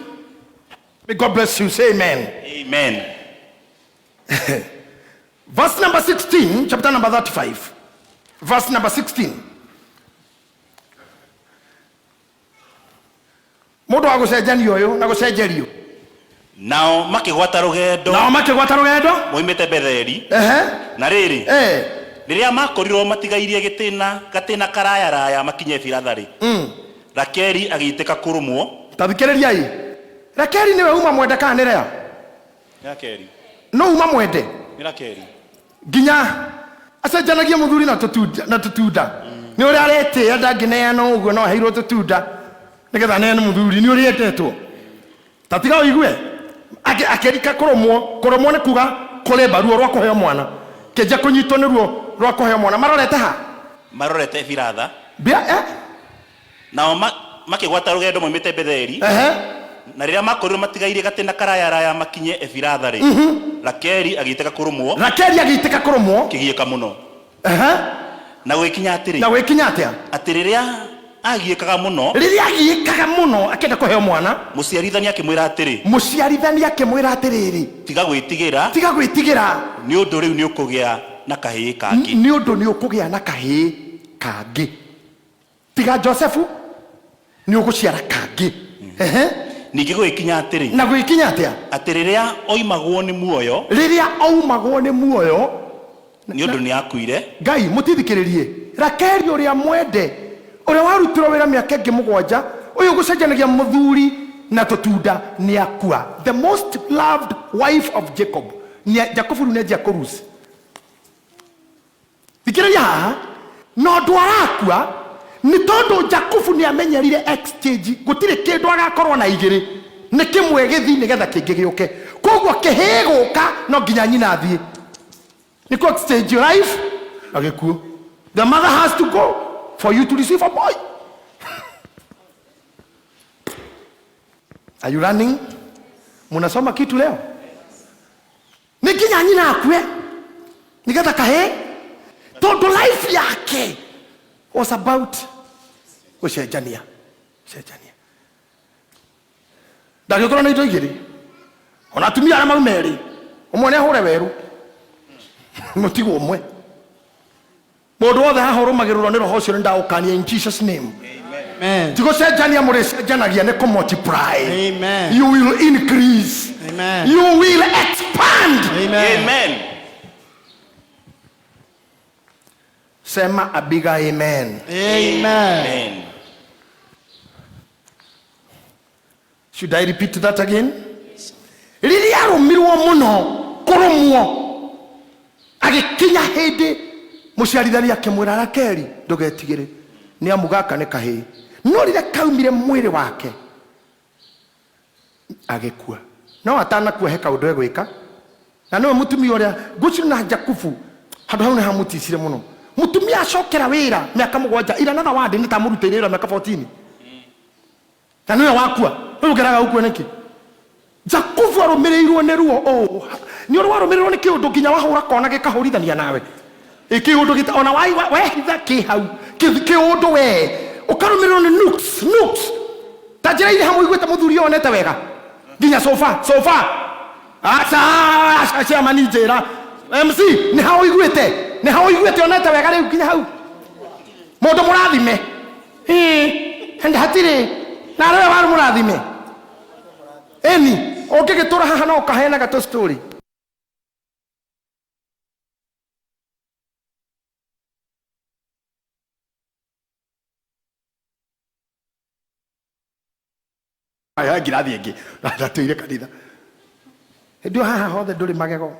May God bless you. Say amen. Amen. Verse number 16, chapter number 35. Verse number 16. Mũndũ wa gũcenjania ũyũ na gũcenjerio. Nao makĩgwata rũgendo. Moimĩte Betheli. Na rĩrĩ. Rĩrĩa makorirwo matigairie gatĩna karaya makinye Biratharĩ. Rakeri agĩitĩka kũrũmwo. Tathikĩrĩriai. Rakeri nĩwe uma mwende kana nĩ Lea? Rakeri. No uma mwende. Ni Rakeri. Ginya acenjanagia mũthuri na tutunda. Nĩ ũrĩa arĩtĩa ndangĩneana ũguo no aheirwo tutunda. Nĩgetha neane mũthuri nĩ ũrĩa etetwo. Tatiga ũigue. Akerika kũrũmwo nĩ kuga kũrĩ baruo rwa kũheo mwana. Kĩnja kũnyitwo nĩ ruo rwa kũheo mwana. Marorete ha. marorete biratha bia nao makigwata rugendo moimite Betheli na riria makorirwo matigaire gatena karaya makinye Efiratha ri Rakeli agiteka kurumwo kigieka muno na gwikinya atia atiriria agiekaga muno akenda kuheo mwana muciarithania akimwira atiriri tiga gwitigira ni undu riu ni ukugia na kahii kangi tiga Josefu ni uguciara kangi ningi gwikinya atiri na gwikinya atia atiriria oimagwo ni muoyo ni undu ni akuire Ngai mutithikiririe Rakeli uria mwende uria warutirwo wira miaka ingi 7 uyu gucenjanagia muthuri na tutunda ni akua the most loved wife of Jacob ni Jacob ni Jacobus thikiriria haha no dwarakua ni tondu Jacob ni amenyerire exchange gutire kindu agakorwo na igiri ni kimwe githi ni getha kingi giuke koguo kihiguka no nginya nyina athie ni ko exchange your life agikuo the mother has to go for you to receive a boy. Are you running? Munasoma kitu leo? Ni nginya nyina akue ni getha kahe tondu life yake was about Oshejania. Ndagikora na indo igiri. Ona tumia ara maumeri. Umwe ne hore weru. Mutigo umwe. Mundu wothe hahorumagirwo ni roho cio ndaukania in Jesus name. Amen. Tigo Shejania muricejanagia ne multiply. Amen. You will increase. Amen. You will expand. Amen. Sema a bigger amen. Amen. Should I repeat that again? Riri arumirwo muno kurumwo agikinya hindi muciarithania akimwira Rakeli ndugetigire ni amugaka ne kahi no rire kaumire mwiri wake agikua no atana kuheka undu egwika na no mutumia uria guciri na Jakubu handu hau ne hamuticire muno mutumia acokera wira miaka 7 ira na wadi ni tamurutire wira miaka 14 na no wakua ugeraga ukue niki Jakubu arumirirwo ne ruo ni uru warumirirwo ni kiundu nginya wahura kona gikahurithania nawe ikiundu gita ona wehitha kihau kiundu we ukarumirirwo ni nooks tajira ile hamu igweta muthuri onete wega nginya sofa acha manijera MC ni hao igwete onete wega riu nginya hau mundu murathime and hatire na rewe waru murathime eni ukigitura haha no kahena gato story aya girathi ingi ndatuire kanitha ndio haha hothe nduri magego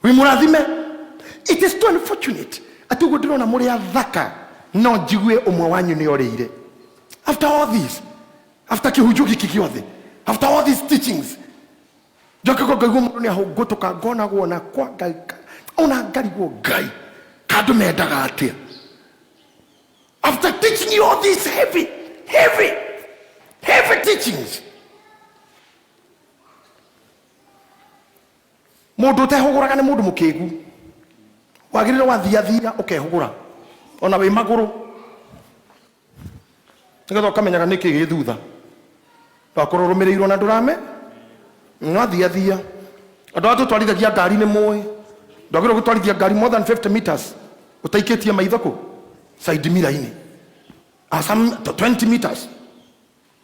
we murathime it is too unfortunate atugo ndirona muri athaka no jigue umwe wanyu ni orire after all this after kihujugi kikiothe after all these teachings jokako gagu mundu ni ahugutuka ngona guona kwa ngai ona ngari go ngai kadu mendaga atia after teaching you all these heavy teachings mundu tehuguraga ni mundu mukigu wagirire wathiathia ukehugura ona we maguru nigetha ukamenyaga niki githutha ndakururumirirwo na ndurame ngathiathia andu atu twarithagia ngari ni moy ndagirwo gutwarithia ngari more than 50 meters utaikitie maithoku side mirror ini some 20 meters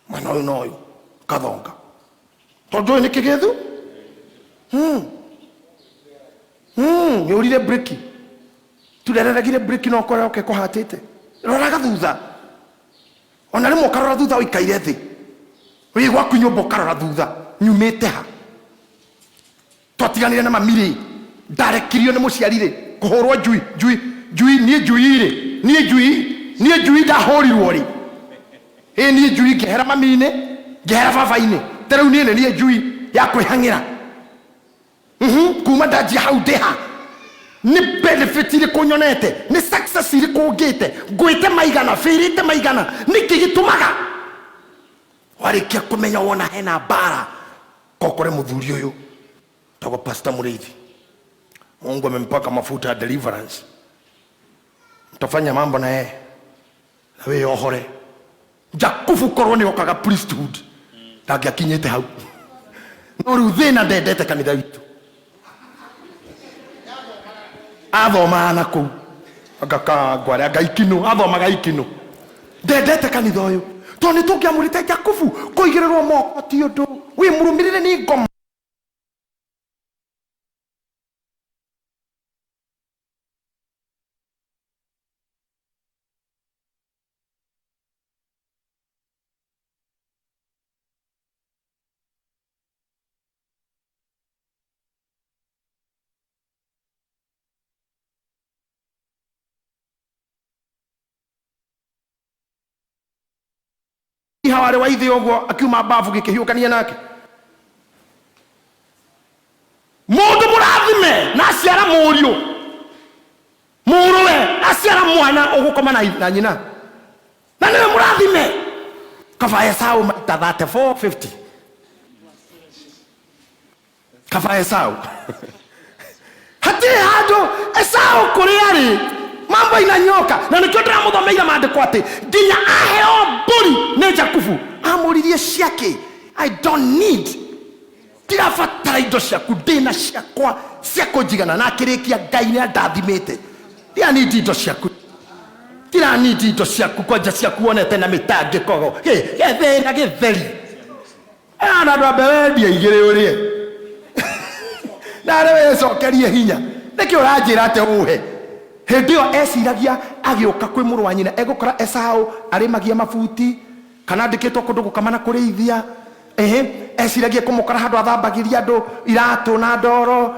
mwana uyu noyu kathonga tondu niki githu yurire breki turereragire breki no kore ukekuhatite roraga thutha ona rimwe ukarora thutha uikaire thi wi gwaku nyumba ukarora thutha nyumite ha twatiganire na mamiri ndarekirio ni muciarire kuhurwo njui nie njui ndahurirwo ri nie njui ngehera mamine ngehera babaine teru nie njui ya kwihangira kuma ndaji hau deha ni benefit ile kunyonete ni success ile kugite gwite maigana firite maigana nikigitumaga warikia kumenya wona hena bara kokore muthuri uyu togo Pastor Mureithi. Mungu amempaka mafuta ya deliverance, mtafanya mambo na yeye na wewe ohore jakufu koroni okaga priesthood ndagi akinyete hau no riu thina ndendete kanitha witu athoma na ku agaka gware agaikino athomaga ikino ndendete kanitha uyu to ni tungiamurite jakufu kuigirerwo moko ti undu wi murumirire ni ngoma haware wa ithe ogwo akiuma bafu gikihiukania nake mundu murathime na ciara muriu muruwe aciara mwana ugukoma na nyina na niwe murathime kava Esau maita 3450 kava Esau hati hado Esau kuriari mambo inanyoka na nikio ndiramuthomeiria maandiko ati nginya aheo mburi ne Jakubu amuririe ciake. I don't need tirabatara indo ciaku ndina ciakwa ciako njigana na kirikia Ngai ni ndathimite ndia need indo ciaku tira need indo ciaku kwanja ciaku onete na mitangikogo gethe na githeri ana ndo abewendia igire urie na rewe cokerie hinya nikio uranjira ate uhe hendio esiragia agioka kwi muru wa nyina egukora Esau arimagia mafuti kana ndikitwo kundu gukamana kurithia esiragia kumukora handu athambagiria andu iratu na ndoro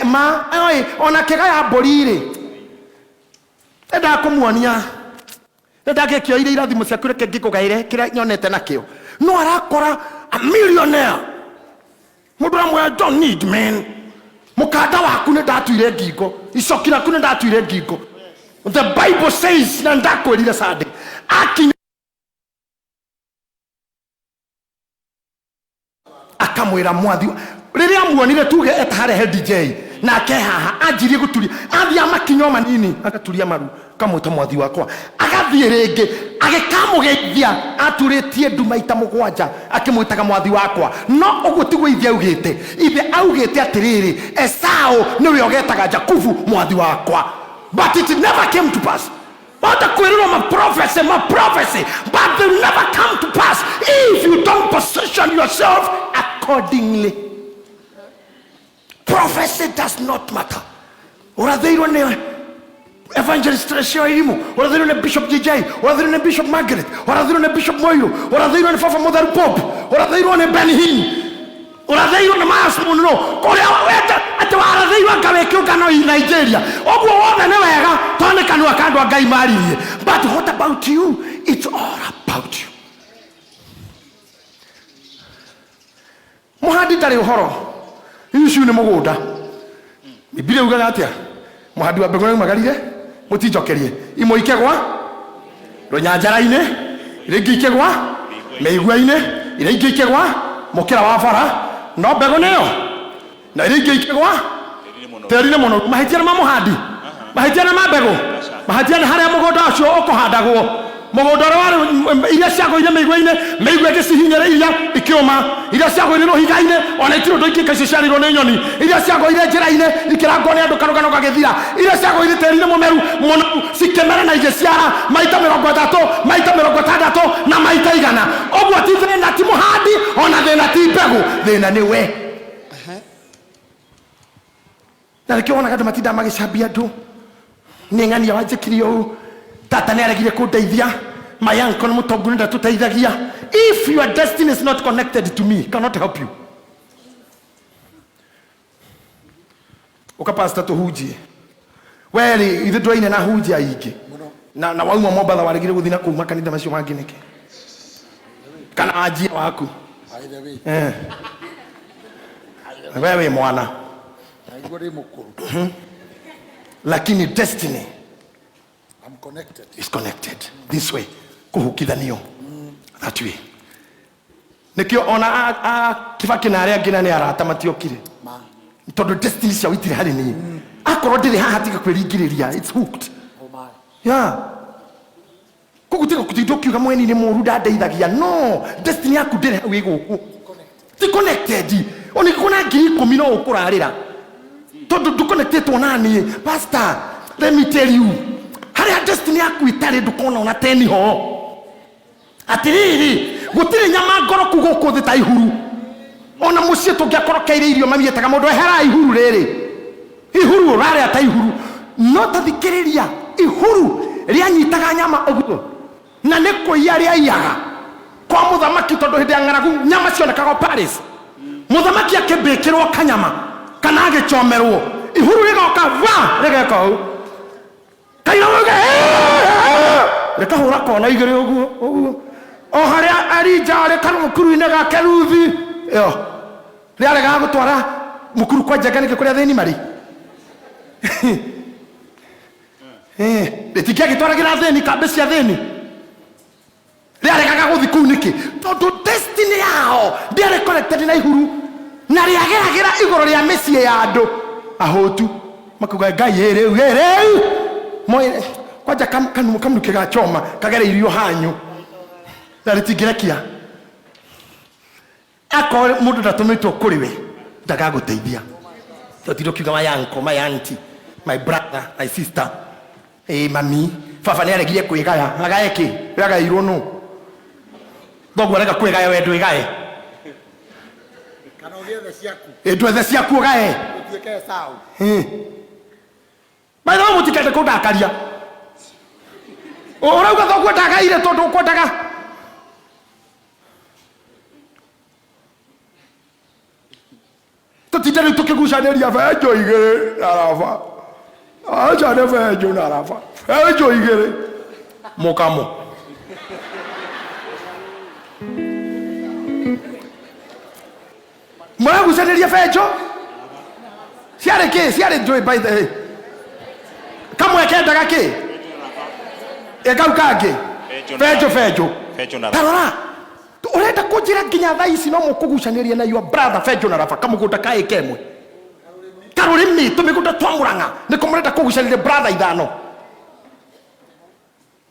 ma oi ona kega ya borire enda kumuonia enda kio ire irathimo ciaku reke ngikugaire kira nyonete nakio no arakora a millionaire mundu amwe I don't need man mukada waku ne ndatuire ngingo icokira ku ne ndatuire ngingo. The Bible says na ndakwirire Sunday akamwira mwathi riria muonire tuge etahare he DJ na kehaha anjirie guturia athia makinyo manini agaturia maru kamwita mwathi wakwa agathie ringi agikamugeithia aturitie ndumaita mugwanja akimwitaga mwathi wakwa no uguo tigweithia augite ithe augite atiriri Esau niwe ogetaga Jakubu mwathi wakwa, but it never came to pass. But the my prophecy, but they never come to pass if you don't position yourself accordingly. Prophecy does not matter. Or are they on Evangelist Reshoimu, or are they on Bishop JJ, or are they on Bishop Margaret, or are they on Bishop Moyo, or are they on Fafa Mother Pope, or are they on Ben Hinn, or are they on the Mass Muno, or are they on Kawekano in Nigeria? But what about you? It's all about you. Mohadi tari uhoro. Yushu ni muguda. Biblia ugaga atia. Mohadi wa begoni magarire. Mutijokerie. Imo ikegwa. Ronyanjara-ine. Iregi ikegwa. Meigwa-ine. Iregi ikegwa. Mokera wa fara. No begoneo. Na iregi ikegwa. Terine mono. Mahitiana mamuhadi. Mahitiana mabego. Mahitiana haria mugoda ucio ukuhandagwo. Mugoda wa iria ciago ire meigwa-ine. Meigwa gicihinyere iria ikioma. Iria ciago ire rohiga-ine. Ona itiro ndoiki kaciciarirwo ni nyoni. Iria ciago ire njira-ine ikirangwo ni andu karugano gagithira. Iria ciago ire terine mumeru muno cikemera na igiciara maita 30 maita 60 na maita 100. Ogwo ti thina ti muhandi ona thina ti mbegu. Thina ni we. Na nikiona kandu matinda magicambia andu ni ng'ania wanjikirio tata ni aregire kundeithia my uncle mutongu nda tuteithagia. If your destiny is not connected to me, cannot help you. Ukapasta tuhujie weli ithe dwaine na hujia ingi na wauma mobatha waregire guthina kuma kanitha macio mangi niki kana ajia waku wewe mwana Lakini destiny I'm connected. is connected this way. Kuhukithanio that way. Nikio ona Kibaki na aria ngina ni arata matiokire tondu destiny cia witire hari ni akorwo ndiri haha tiga kwiringiriria, it's hooked. Yeah, kugutira kutindo kiuga mweni ni muru ndandeithagia, no, destiny yaku ndiri hau iguku ti connected. Oni kuna ngiri 10 no ukurarira tondu nduconnectetwo nani. Pastor, let me tell you, haria destiny yaku itari ndukona ona teni ho atiriri gutire nyama ngoro kuguku thi ta ihuru. Ona mucie tungiakorokeire irio mami etaga mundu ehera ihuru riri ihuru rare ta ihuru no tathikiriria ihuru rianyitaga nyama uguo na neko yaria iyaga kwa muthamaki tondu hindi ngaragu nyama cionekaga Paris. Muthamaki akibikirwo kanyama kana agichomerwo ihuru rigoka va rigeka u kaira uge rekahura kona igire uguo o haria arija rekana mukuru-ine gake ruthi yo riarega gutwara mukuru kwa njaganike kuria thini mari ritikia gitwara gira thini kambe cia thini riarega guthi kuu niki tondu destiny yao ndiare connected na ihuru na riageragira igoro ria micie ya andu ahotu makuga ngai ere moye kwaja kanu kigachoma kagere irio hanyu na ritigirekia ako mundu ndatumitwo kuri we ndagaguteithia totiro kiuga my uncle, my auntie, my brother, my sister, mami baba ni aregirie kwigaya agae ki agairwo no dogo arega kwigaya we ndwigae Kana ugethe ciaku ndwethe ciaku gae utieke sawa maitho mutikende kundakaria urauga thoguo ndagaire tondu ukwendaga tutindani tukigucaniria benjo igiri arafa acha ne benjo na arafa benjo igiri mukamo mwagucaniria benjo ciare ki ciare joy by the way kamwe kendaga ki ekau kangi benjo na tarora urenda kunjira nginya thaa ici no mukugucaniria na your brother benjo na rafa kamugunda kae kemwe karurimi tumigunda twamuranga niko murenda kugucaniria brother ithano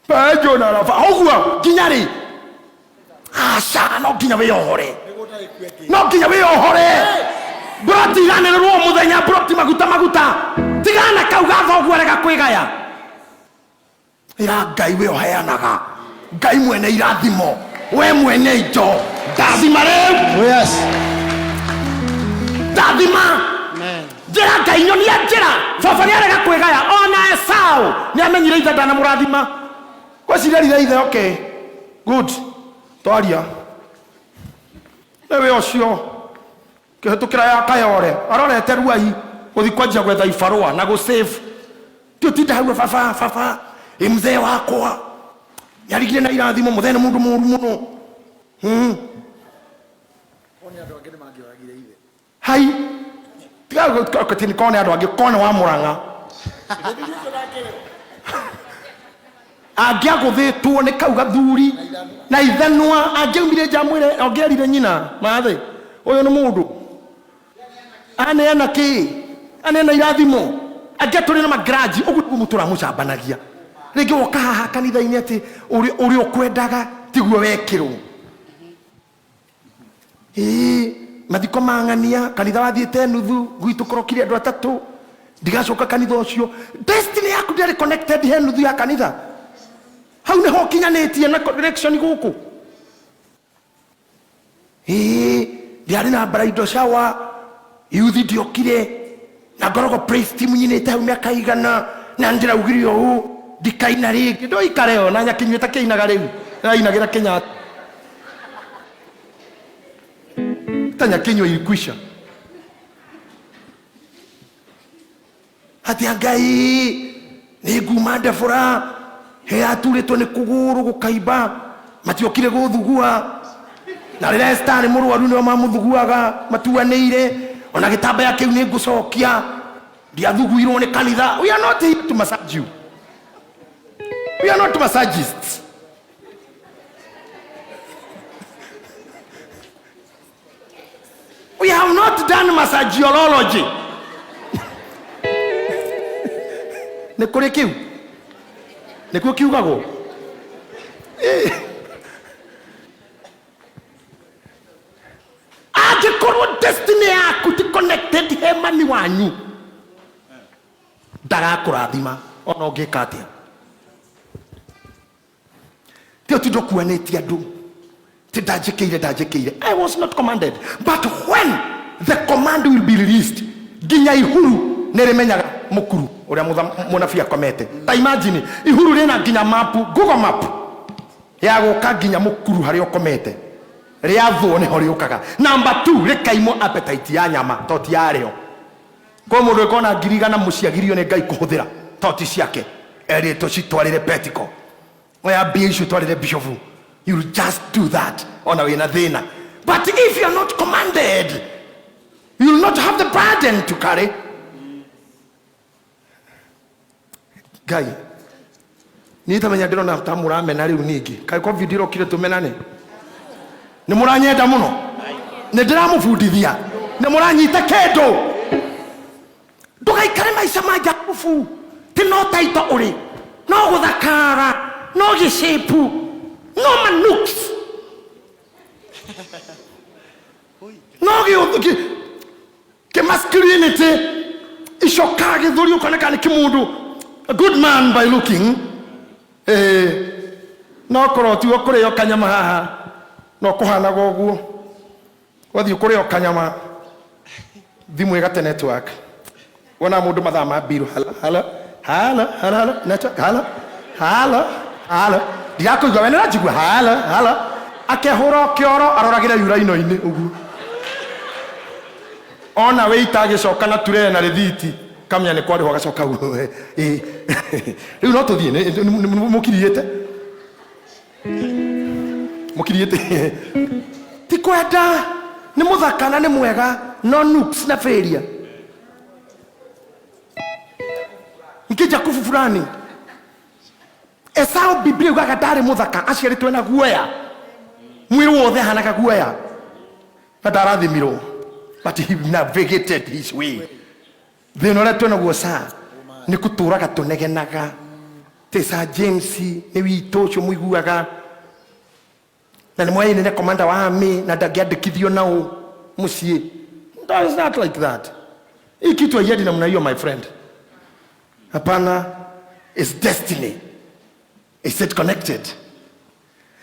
benjo na rafa oguo nginya ri aca no nginya wiohore no nginya wiohore broti ganirwo muthenya broti maguta tigana kauga thoguo rega kwigaya ira ngai wioheanaga ngai mwene irathimo we mwene ijo ndathima riu Yes. ndathima njira ngai nyonia njira baba niarega kwigaya ona Esau niamenyire ithe ndana murathima gwacirerire ithe okay good twaria ewe ocio kihetukira ya kayore arorete ruai guthi kwanjia gwetha ibarua na gu save tutinda hau baba mzee wakwa yarigire na irathimo muthene mundu muru muno Oni andu angine mangioragire ithe hai tiga kotini kone andu angi kone wa muranga angia guthitwo ni kauga thuri na ithanwa angiumire njamwire ongerire nyina mathe uyu ni mundu aneana ki aneana irathimo angeturi na magraji ugu mutura mucambanagia ringi woka haha kanitha-ini ati uri ukwendaga tiguo wekirwo mathiko mang'ania kanitha wathiite nuthu gwitu korokire andu atatu ndigacoka kanitha ucio destiny yaku ndiri connected he nuthu ya kanitha hau niho kinyanitie na direction guku ndiari na bridal shower youth ndiokire na ngorogo praise team nyinite hau miaka igana na ndira ugirio hu dikaina rigi ndo ikareo na nyakinyita kiinaga riu ainagira Kenya tanya kinyo ilikwisha hati ngai ni gumande fura he aturitwo ni kuguru gukaiba matiokire guthugua na resta ni murwaru ni mamuthuguaga matuanire ona gitambaya kiu ni ngucokia ndiathuguirwo nĩ kanitha. We are not here to massage you. We are not massagists. We have not done massageology. Nĩ kũrĩ kĩu? Nĩkuo kiugagwo? Angĩkorwo destiny yaku ti connected he mami wanyu, ndagakũrathima ona ũngĩka atĩa. Tio ti ndokuanĩtie andũ ti ndanjĩkĩire. I was not commanded, but when the command will be released, nginya ihuru nĩrĩmenyaga mũkuru ũrĩa mũnabii akomete. Ta imagine ihuru rĩna nginya mapu, Google map ya gũka nginya mũkuru harĩa ũkomete. Rĩathwo nĩho rĩũkaga. Number 2, rĩkaimwo appetite ya nyama toti yarĩo. Kwa mũndũ ũkona ngirigana mũciagirio nĩ Ngai kũhũthĩra toti ciake erĩtwo citwarĩre Petiko. Oya mbia icio twarĩre bishofu. You will just do that on a wina thina. But if you are not commanded, you will not have the burden to carry. Guy, nita menya ndĩrona ta mũramena rĩu ningĩ. Kaĩ COVID irokire tũmenane? Nĩ mũranyenda mũno? Nĩ ndĩramũbundithia? Nĩ mũranyita kĩndũ? Ndũgaikare maica ma njakubu. Ti no taito ũrĩ. No gũthakara. No gĩcĩpu. No manuks. No masculinity. Icoka gĩthũri ũkoneka nĩ kĩmũndũ. A good man by looking. No korwo ti kũrĩo kanyama haha. No kũhanaga ũguo. Wathiĩ kũrĩo kanyama. Thimũ ĩgate network. Wona mũndũ mathaa ma biru. Hala. Network. Hala. Ndĩrakũigua we nĩranjigua. Hala. Akehũra kĩoro aroragĩra yuraino-inĩ ũguo. Ona wĩita agĩcoka na turee na rĩthiti. Kamenya nĩ kwarĩho agacoka ũguo. Rĩu no tũthiĩ mũkiriĩte. Ti kwenda nĩ mũthaka na nĩ mwega, no nooks na failure. Nikija kufu fulani Esau Biblia ugaga ndarĩ mũthaka aciarĩtwo na guoya. Mwĩrĩ wothe hanaga guoya. Na ndarathimirwo. But he navigated his way. Thĩna ũrĩa twĩnaguo saa nĩ gũtũũraga tũnegenaga. Tesa James nĩ witũ ũcio mũiguaga. Na nĩ mwaĩ nĩ commander wa army na ndangĩandĩkithio nao mũciĩ. That's not like that. Hii kitu haiendi namna hiyo, my friend. Hapana, it's destiny. Is it connected?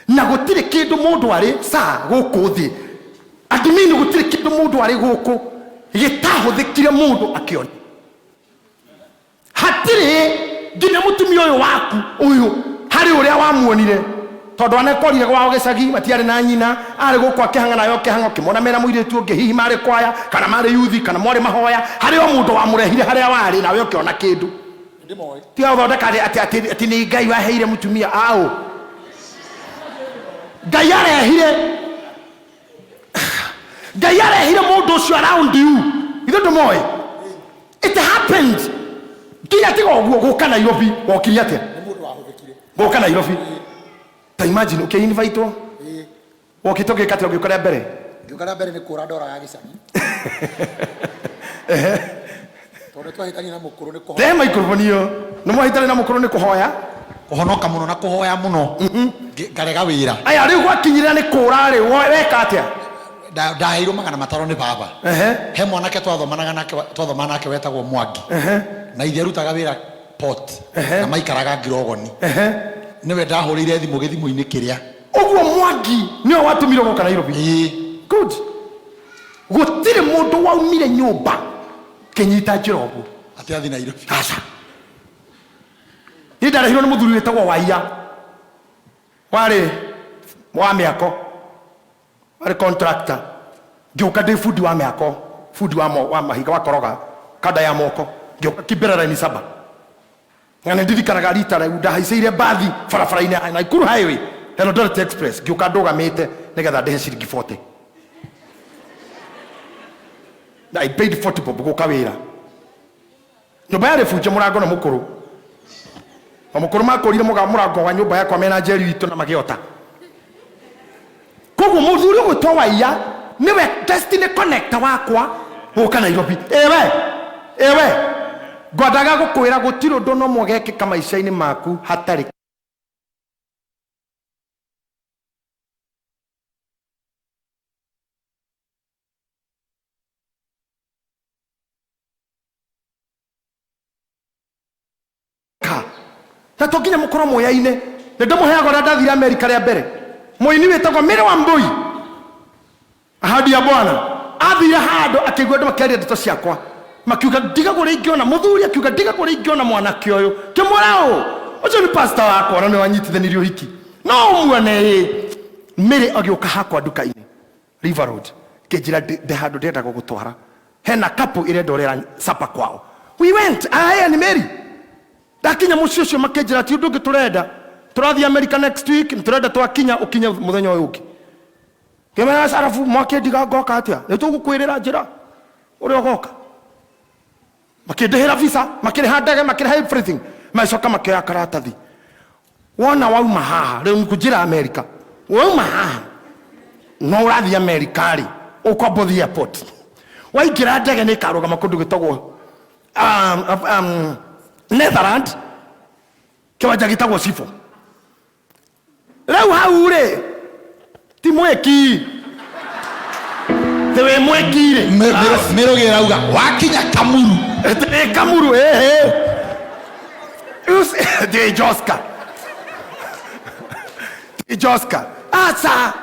Na gũtirĩ kĩndũ mũndũ arĩ saa gũkũ thĩ. Adimini gũtirĩ kĩndũ mũndũ arĩ gũkũ gĩtahũthĩkire mũndũ akĩona. Hatirĩ nginya mũtumia ũyũ waku ũyũ harĩ ũrĩa wamuonire. Tondũ anekorire gwao gĩcagi matiarĩ na nyina, arĩ gũkũ akĩhanga nayo kĩhango kĩmona mena mũirĩtu ũngĩ hihi marĩ kwaya kana marĩ yuthi kana mwarĩ mahoya, harĩ o mũndũ wamũrehire harĩa warĩ nawe ũkĩona kĩndũ. Ti athondeka atĩ nĩ Ngai waheire mũtumia aũ. Ngai arehire mũndũ ũcio around you. Ithe ndũmoĩ. It happened. Nginya tiga ũguo gũka Nairobi wokire atĩa? Nĩ mũndũ wahũthĩkire. Gũka Nairobi. Ta imagine ũkĩ-invite-wo. Wokĩte ũgĩka atĩa ũgĩũka rĩa mbere? Ngĩũka rĩa mbere nĩ kũra ndora ya gĩcagi. Tondũ twahĩtania na mũkũrũ nĩ kũhoya. Te microphone ĩyo. Nĩ mwahĩtania na mũkũrũ nĩ kũhoya? Kũhonoka mũno na kũhoya mũno. Ngarega wĩra. Aya rĩu gwakinyĩra nĩ kũra rĩ weka atĩa? Ndaheirwo magana mataro nĩ baba. He mwanake twathomana nake wetagwo Mwangi. Na ithe arutaga wĩra port. Na maikaraga Ngirogoni. Niwe ndahũrĩire thimũ gĩthimũ-inĩ kĩrĩa. Ũguo Mwangi nĩwe watũmirwo gũka Nairobi. Good. Gũtirĩ mũndũ waumire nyũmba kĩnyita njĩra ũguo atĩ athi Nairobi. Aca. Nĩ ndarehirwo nĩ mũthuri wĩtagwo Waia. Warĩ wa mĩako. Warĩ contractor. Ngĩũka ndĩ fundi wa mĩako. Fundi wa mahiga wa koroga. Kada ya moko. Ngĩũka Kĩmbĩra-inĩ Saba. Na nĩ ndirikanaga rita rĩu ndahaicĩire mbathi barabara-inĩ ya Nakuru Highway. Eldoret Express. Ngĩũka ndũgamĩte nĩgetha ndĩhe ciringi 40. I paid 40 bob gũka wĩra. nyumba ya refunje murango na mukuru makorire murango wa nyumba yakwa mena njeri witũ na magĩota koguo mũthuri ũgwĩtwo Waiya niwe destiny connector wakwa gũka Nairobi ewe ngwendaga gũkwĩra gũtirĩ ũndũ no mwagekĩka maica-inĩ maku hatarĩ na tokinya mukoro moya-inĩ ndĩmũheaga ũrĩa ndathire Amerika rĩa mbere mũini wĩtagwo Mĩrĩ wa Mbũi ahadi ya Bwana athire handũ akĩigua andũ makĩaria ndeto ciakwa makiuga ndigagũrĩ ingĩona mũthuri akiuga ndigagũrĩ ingĩona mwanake ũyũ kĩmwĩra ũũ ũcio nĩ pastor wakwa na nĩ wanyitithanirie ũhiki no muone Mĩrĩ agĩũka hakwa nduka-inĩ River Road kĩnjĩra ndĩ handũ ndĩrenda gũgũtwara hena couple ĩrenda ũrĩra sapa kwao we went aya nĩ Mĩrĩ ndakinya mucio cio makenjira ti undu ungi turathie America next week turenda twakinya ukinye muthenya uyu ungi kemera sarafu makendiga ngoka atia nitugukwirira njira uri ogoka makindihira visa makiriha ndege makiriha everything macoka makioya karatathi wona wauma haha riu nkujira America wauma haha no urathie America ri ukwambothia airport waingira ndege ni karugama kundu gitagwo Netherlands kiwanja gitagwo Sifo rĩu hau rĩ ti mweki tewe mweki rĩ Mĩrũgĩ rauga wakinya Kamuru nĩ Kamuru ndi Joska asa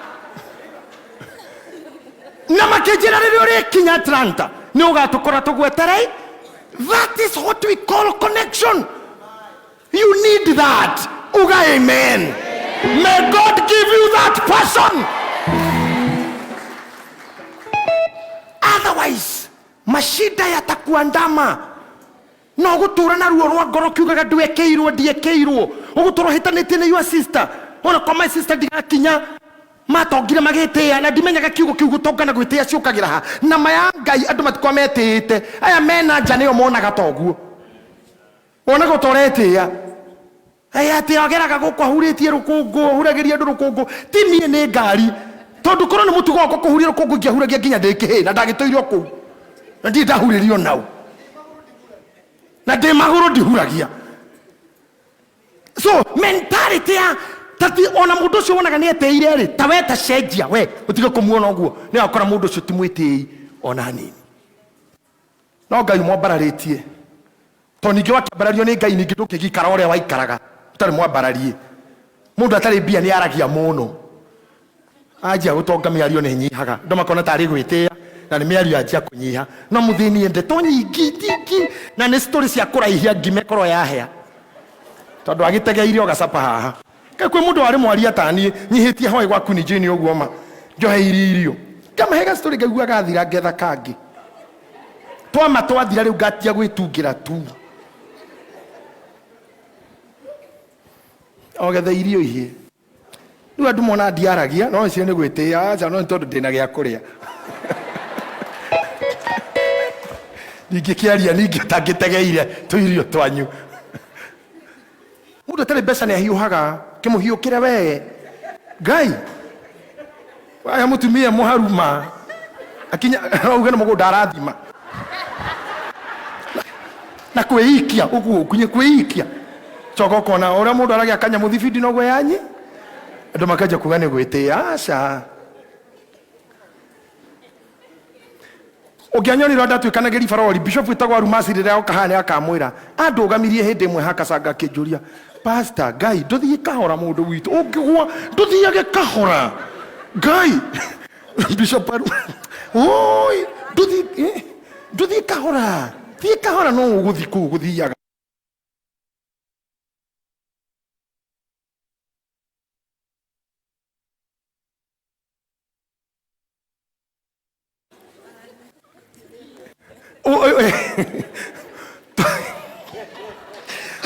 na makĩnjĩra rĩrĩa ũrĩkinya Atlanta nĩ ũgatũkora tũgweterei. That is what we call connection. You need that. Uga amen. May God give you that person. Otherwise, mashida yatakuandama. No gutura na ruo rwa ngoro kiugaga ndiekeirwo ugutura hitanite na your sister. Ona kwa my sister ndigakinya matongire magĩtĩa na ndimenyaga kiugo kiu gũtongana gwĩtĩa ciũkagĩra ha na maya Ngai andũ matikwa metĩte aya mena nja nĩo monaga toguo ona gũtoretĩa aya atĩ ageraga gũkũ ahurĩtie rũkũngũ ahuragĩria andũ rũkũngũ ti niĩ nĩ ngari tondũ korwo nĩ mũtugo wakwa kũhuria rũkũngũ ingĩahuragia nginya ndĩkĩhĩ na ndagĩtũirio kũu na ndirĩ ndahurĩrio nau na ndĩ magũrũ ndihuragia so mentality ya tati ona mundu ucio wonaga ni eteire ri ta weta cenjia we utige kumuona uguo ni akora mundu ucio ti mwitei ona hanini no Ngai mwambararĩtie to ningĩ wakĩambarario nĩ Ngai ningĩ ndũkĩgikara ũrĩa waikaraga ũtarĩ mwambararie mundu atarĩ mbia nĩ aragia mũno anjia gũtonga mĩario nĩ nyihaga andũ makona tarĩ gwĩtĩa na nĩ mĩario anjia kũnyiha no mũthĩni ndeto nyingĩ na nĩ story cia kũraihia ngimekoro yahĩa tondũ agĩtegeire ũgacapa haha kwĩ mundu wari mwaria tani nyihitie hoi gwaku ni jini uguo ma njoheiri irio kamahega story ngaigua gathira ngetha kangi twama twathira riu ngatia gwitungira tu ogetha irio ihie riu andu mona ndiaragia no cio ni gwitia acha no tondu ndina gia kuria ningikiaria ningi tangitegeire tuirio twanyu mundu atarĩ mbeca nĩ ahiũhaga kĩmũhiũkĩre we Ngai waya mũtumia mũharuma akinya auge nĩ mũgũnda arathima na kwĩikia ũguo kunye kwĩikia coka ũkona ũrĩa mũndũ aragia kanyamũ thibindi noguo yanyi andũ makanjia kuga nĩ gwĩtĩa aca ũngĩanyonirwo ndatuĩkanagĩri barori bishop wĩtagwo Arumasi rĩrĩa oka haha nĩ akamwĩra andũgamirie hĩndĩ ĩmwe hakacanga akĩnjũria Pastor Ngai ndũthiĩ kahora mũndũ witũ ũngĩgwa ndũthiage kahora Ngai Bishop oi ndũthiĩ kahora thiĩ kahora no ũgũthiĩ kũu gũthiaga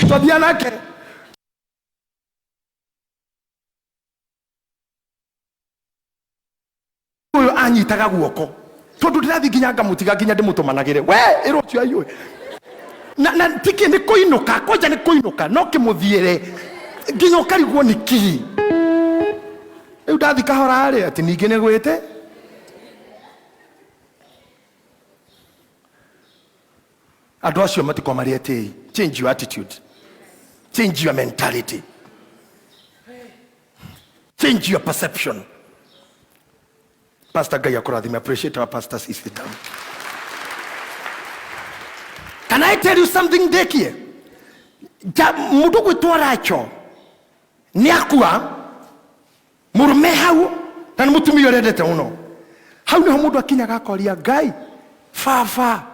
twathiĩ nake uyu anyitaga guoko tondu ndirathi nginya ngamutiga nginya ndimutumanagire we irocio ayue na tiki ni kuinuka koja ni kuinuka no kimuthiere nginya ukarigwo ni ki riu ndathi kahora ri ati ningi ni gwite andu acio matiko mari ati change your attitude, change your mentality, change your perception. Pastor Guy Akurathime, appreciate our pastors is the time. Can I tell you something dekie? Mundu gwitwara cho ni akua murume hau na mutumia urendete muno hau niho mundu akinyaga akoria Ngai baba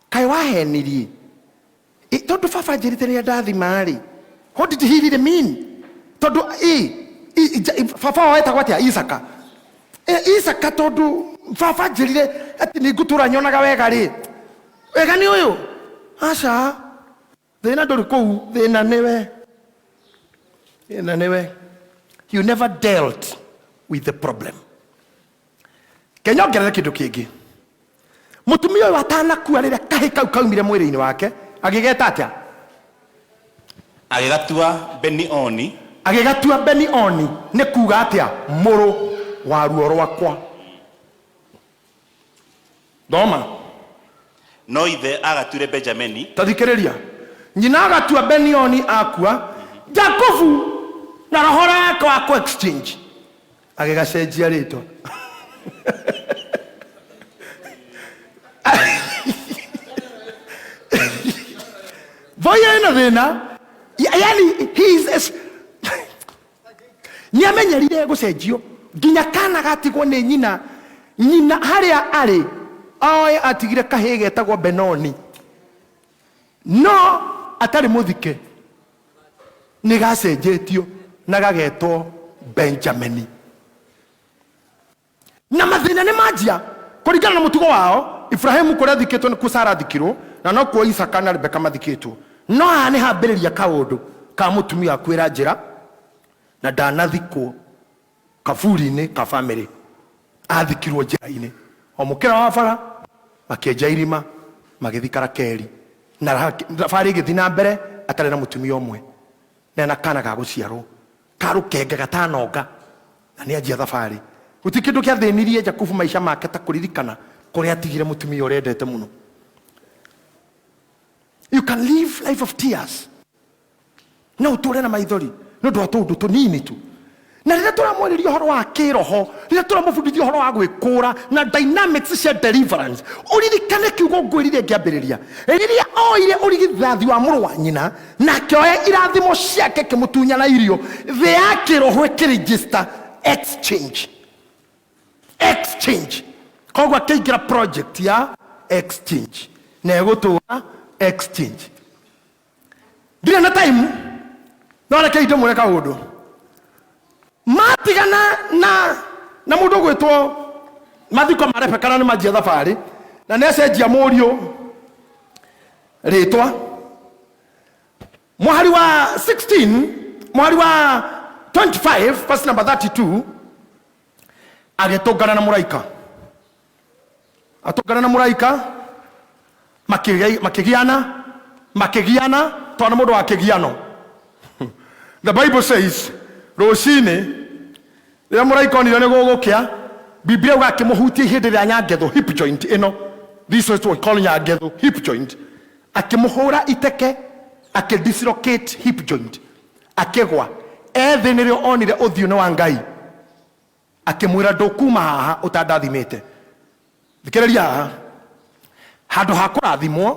kai wahenirie tondu baba njirite ni ndathima ri what did he really mean tondu baba wetagwo atia Isaka Isaka tondu baba njirire ati ni ngutura nyonaga wega ri wega ni uyu aca thina nduri kuu thina niwe you never dealt with the problem. Kenya ongerere kindu kingi mutumia uyu atanakua riria kahi kau kaumire mwiri-ini wake agigeta atia agigatua Beni-Oni ni kuga atia muru wa ruo rwakwa doma no ithe agature Benjamini tathikiriria nyina agatua Beni-Oni akua Jakobu na rohora yake wa ku exchange agigacenjia ritwa voya ina thina yani he is niamenyerire gucenjio nginya kana gatigwo ni nyina haria ari oe atigire kahi getagwo Benoni no atari muthike ni gacenjetio na gagetwo Benjamini na mathina ni majia kuringana na mutugo wao. Ibrahimu kuria thikitwo ni kusara thikirwo na no kuo Isaka na Rebeka mathikitwo no hani hambiriria kaundu ka mutumia kwira njira na ndanathikwo kaburi-ini ka family athikirwo njira-ini o mukira wa bara makienja irima magithikara Keri na thabari igithi na mbere atari na mutumia umwe na kana ga guciarwo karukenge gatanonga na ni anjia thabari gutikindu kia thinirie Jakobu maisha make ta kuririkana kuria atigire mutumia urendete muno. You can live life of tears no uture na maithori no ndo atundu tunini tu na rira turamwariria horo wa kiroho rira turamufundithia horo wa gwikura na dynamics cia deliverance uririkane kiugo ngwirire ngiambiriria riria oire urigithathi wa muru wa nyina na kioya irathimo ciake kimutunya na irio the akiroho register exchange kogwa keigira project ya exchange na egutura exchange ndire na time no reke ito mureka undu matigana na mundu gwitwo mathiko marepekana ni majia thabari na necenjia murio ritwa muhari wa 16 muhari wa 25 verse number 32 agetongana na muraika makigiana twana mundu wa kigiano. The Bible says rucini rĩrĩa mũraika onire nĩ gũgũkĩa Biblia uga akimuhutia ihĩndĩ rĩa nyangetho hip joint ĩno, this is what we call nyangetho hip joint, akimuhũra iteke akidislocate hip joint akigwa ethĩ nĩrĩo onire ũthiũ-inĩ wa Ngai akimwĩra ndũkuma haha ũtandathimĩte. Thikĩrĩria haha handũ ha kũrathimwo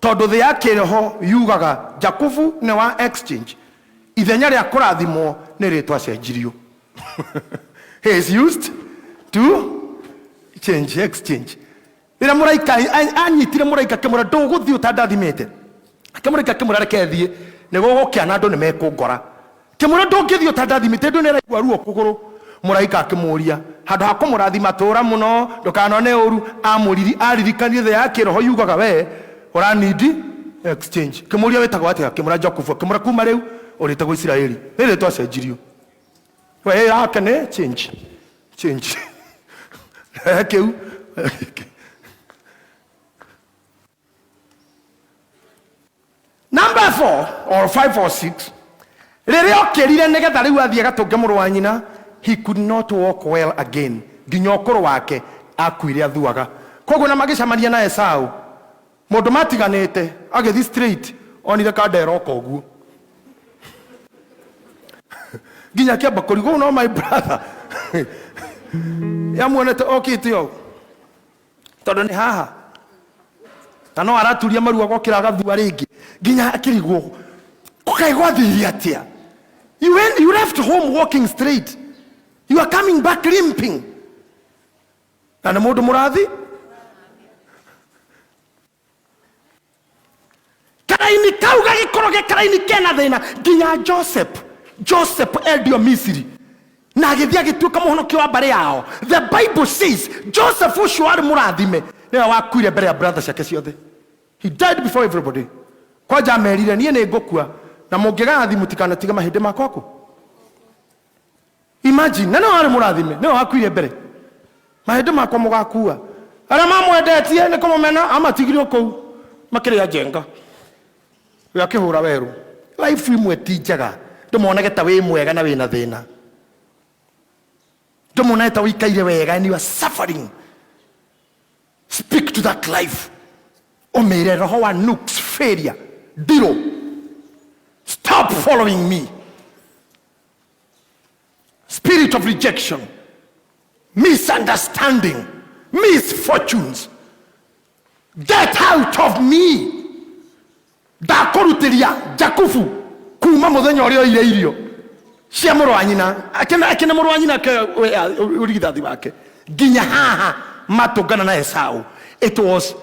tondũ thĩ ya kĩroho yugaga Jakobu nĩ wa exchange, ithenya rĩa kũrathimwo nĩ rĩtwa cenjirio. He is used to exchange. Rĩrĩa mũraika anyitire mũraika akĩmwĩra ndũgũthiĩ ũtandathimĩte, akĩmũraika akĩmwĩra reke thiĩ nĩ gũgũkĩa na andũ nĩ mekũngora, akĩmwĩra ndũngĩthiĩ ũtandathimĩte ndũ nĩ araigua ruo kũgũrũ. Mũraika akĩmũria handũ ha kũmũrathima tũra mũno ndũkanone ũru aririkanie thĩ ya kĩroho yugaga we ũranidi exchange. Akĩmũria wĩtagwo atĩa, akĩmwĩra Jakobu, akĩmwĩra kuma rĩu ũrĩtagwo Isiraeli, rĩrĩ twacenjirio we yake nĩ change kĩu Number 4 or 5 or 6. Rĩrĩa okerire nĩgetha rĩu athiĩ gatũnge mũrũ wa nyina, he could not walk well again. Nginya ũkũrũ wake akuire athuaga. Koguo na magĩcamania na Esau. Mũndũ matiganĩte agĩthiĩ straight onire kandera ũguo. Nginya kĩamba kũrigwo no my brother. Yamuonete okĩte o. Tondũ nĩ haha. Na no araturia marua gokĩra gathua rĩngĩ. Nginya akĩrigwo. Kũkaigwa thiri atĩa. You left home walking straight. You are coming back limping. Na nĩ mũndũ mũrathi? Karaini kau gagĩkorwo gĩkaraini kena thĩna. Nginya Joseph endio Misiri. Na agĩthiĩ agĩtuĩka mũhonokio wa mbarĩ yao. The Bible says Joseph ũcio arĩ mũrathime nĩwe wakuire mbere ya brothers ciake ciothe. He died before everybody. Kwanja merire niĩ nĩ ngũkua na mũngĩgathi mũtikanatige mahĩndĩ makwa kũ. Imagine, na nĩwe arĩ mũrathime nĩwe wakuire mbere. Mahĩndĩ makwa mũgakua. Arĩa mamwendetie nĩ kũmũmena amatigire kũu makĩrĩa njenga. We akĩhũra werũ. Life imwe ti njega. Ndũmonage ta wĩ mwega na wĩna thĩna. Ndũmonage ta wĩikaire wega and you are suffering. Speak to that life. Omere roho wa nukes failure. Diro. Stop following me. Spirit of rejection. Misunderstanding. Misfortunes. Get out of me. Ndakorutiria Jakufu kuma muthenya ũrĩa oire irio cia mũrũ wa nyina akena mũrũ wa nyina urigithathi wake nginya haha matũngana na Esau. It was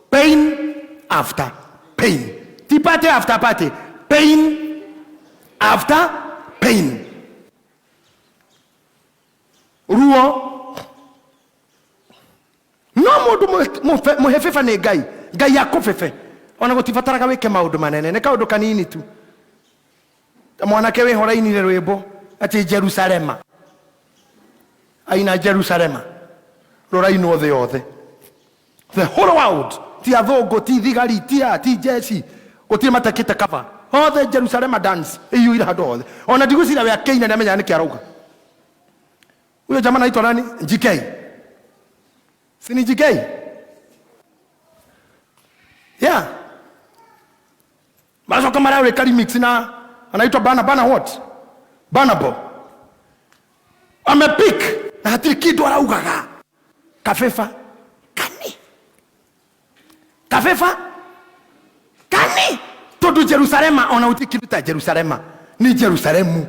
pain after pain. Ti party after party. Pain after pain. Ruo no mũndũ mũhefefa nĩ Ngai akũfefe. Ona gũtibataraga wĩke maũndũ manene nĩ kaũndũ kanini tu. Mwanake wĩ hora-inire rwĩmbo atĩ Jerusalema aina Jerusalema rũra-inwo thĩ yothe. The whole world ti athũngũ ti thigari ti jeshi gũtirĩ matakĩte kaba othe Jerusalema dance iyuire handũ hothe. Ona ndigũcira we akĩina nĩamenyaga nĩkĩ arauga. Huyo jamaa anaitwa nani? GITAHI. Si ni GITAHI? Yeah. Bazo kama rawe kali mix na anaitwa Bana what? Banabo. Amepick na hatiri kitu araugaga. Kafefa kani. Kafefa kani. Todo Jerusalema ona utikiruta Jerusalema. Ni Jerusalemu.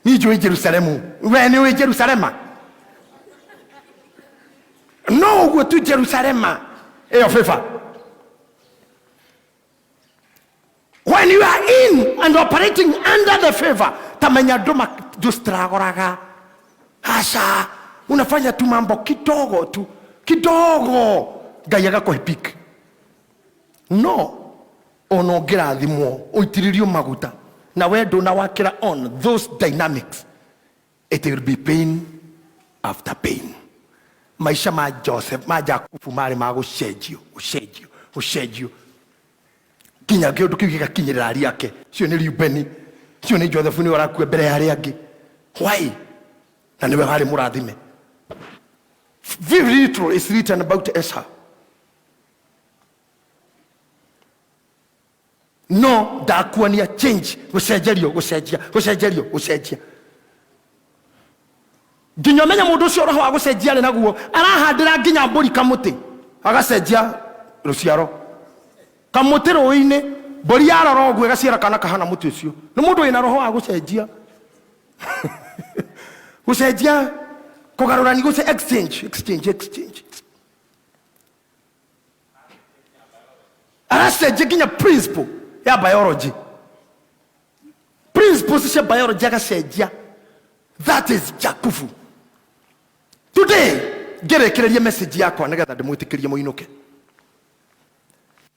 Ni jo Jerusalemu. We Jerusalema. No go to Jerusalema. Eyo fefa. When you are in and operating under the favor, tamanya doma dustragoraga. Hasha, unafanya tu mambo kidogo tu. Kidogo. Gayaga kwa hipik. No. Onogera dhimo. Uitiririo maguta. Na wedo na wakira on those dynamics. It will be pain after pain. Maisha ma Joseph, ma Jakufu mari ma gũcenjio. Kinya kĩũndũ kĩu gĩgakinyĩrĩra ari yake. Cio nĩ Rubeni, cio nĩ Joseph nĩ warakua mbere ya arĩa angĩ. Why? Na nĩwe harĩ mũrathime. Very little is written about Esau. No, ndakuania change, gũcenjerio. Nginya menya mũndũ ũcio roho wa gũcenjia rĩ naguo arahandĩra nginya mbũri kamũtĩ agacenjia rũciaro kamũtĩ rũĩ-inĩ mbũri yarora ũguo ĩgaciara kana kahana mũtĩ ũcio nĩ mũndũ wĩna roho wa gũcenjia kũgarũrani exchange aracenjia nginya principle ya biology principles cia biology agacenjia. That is Jakufu. Today, ngerekereria message yakwa nigetha ndimwitikirie muinuke.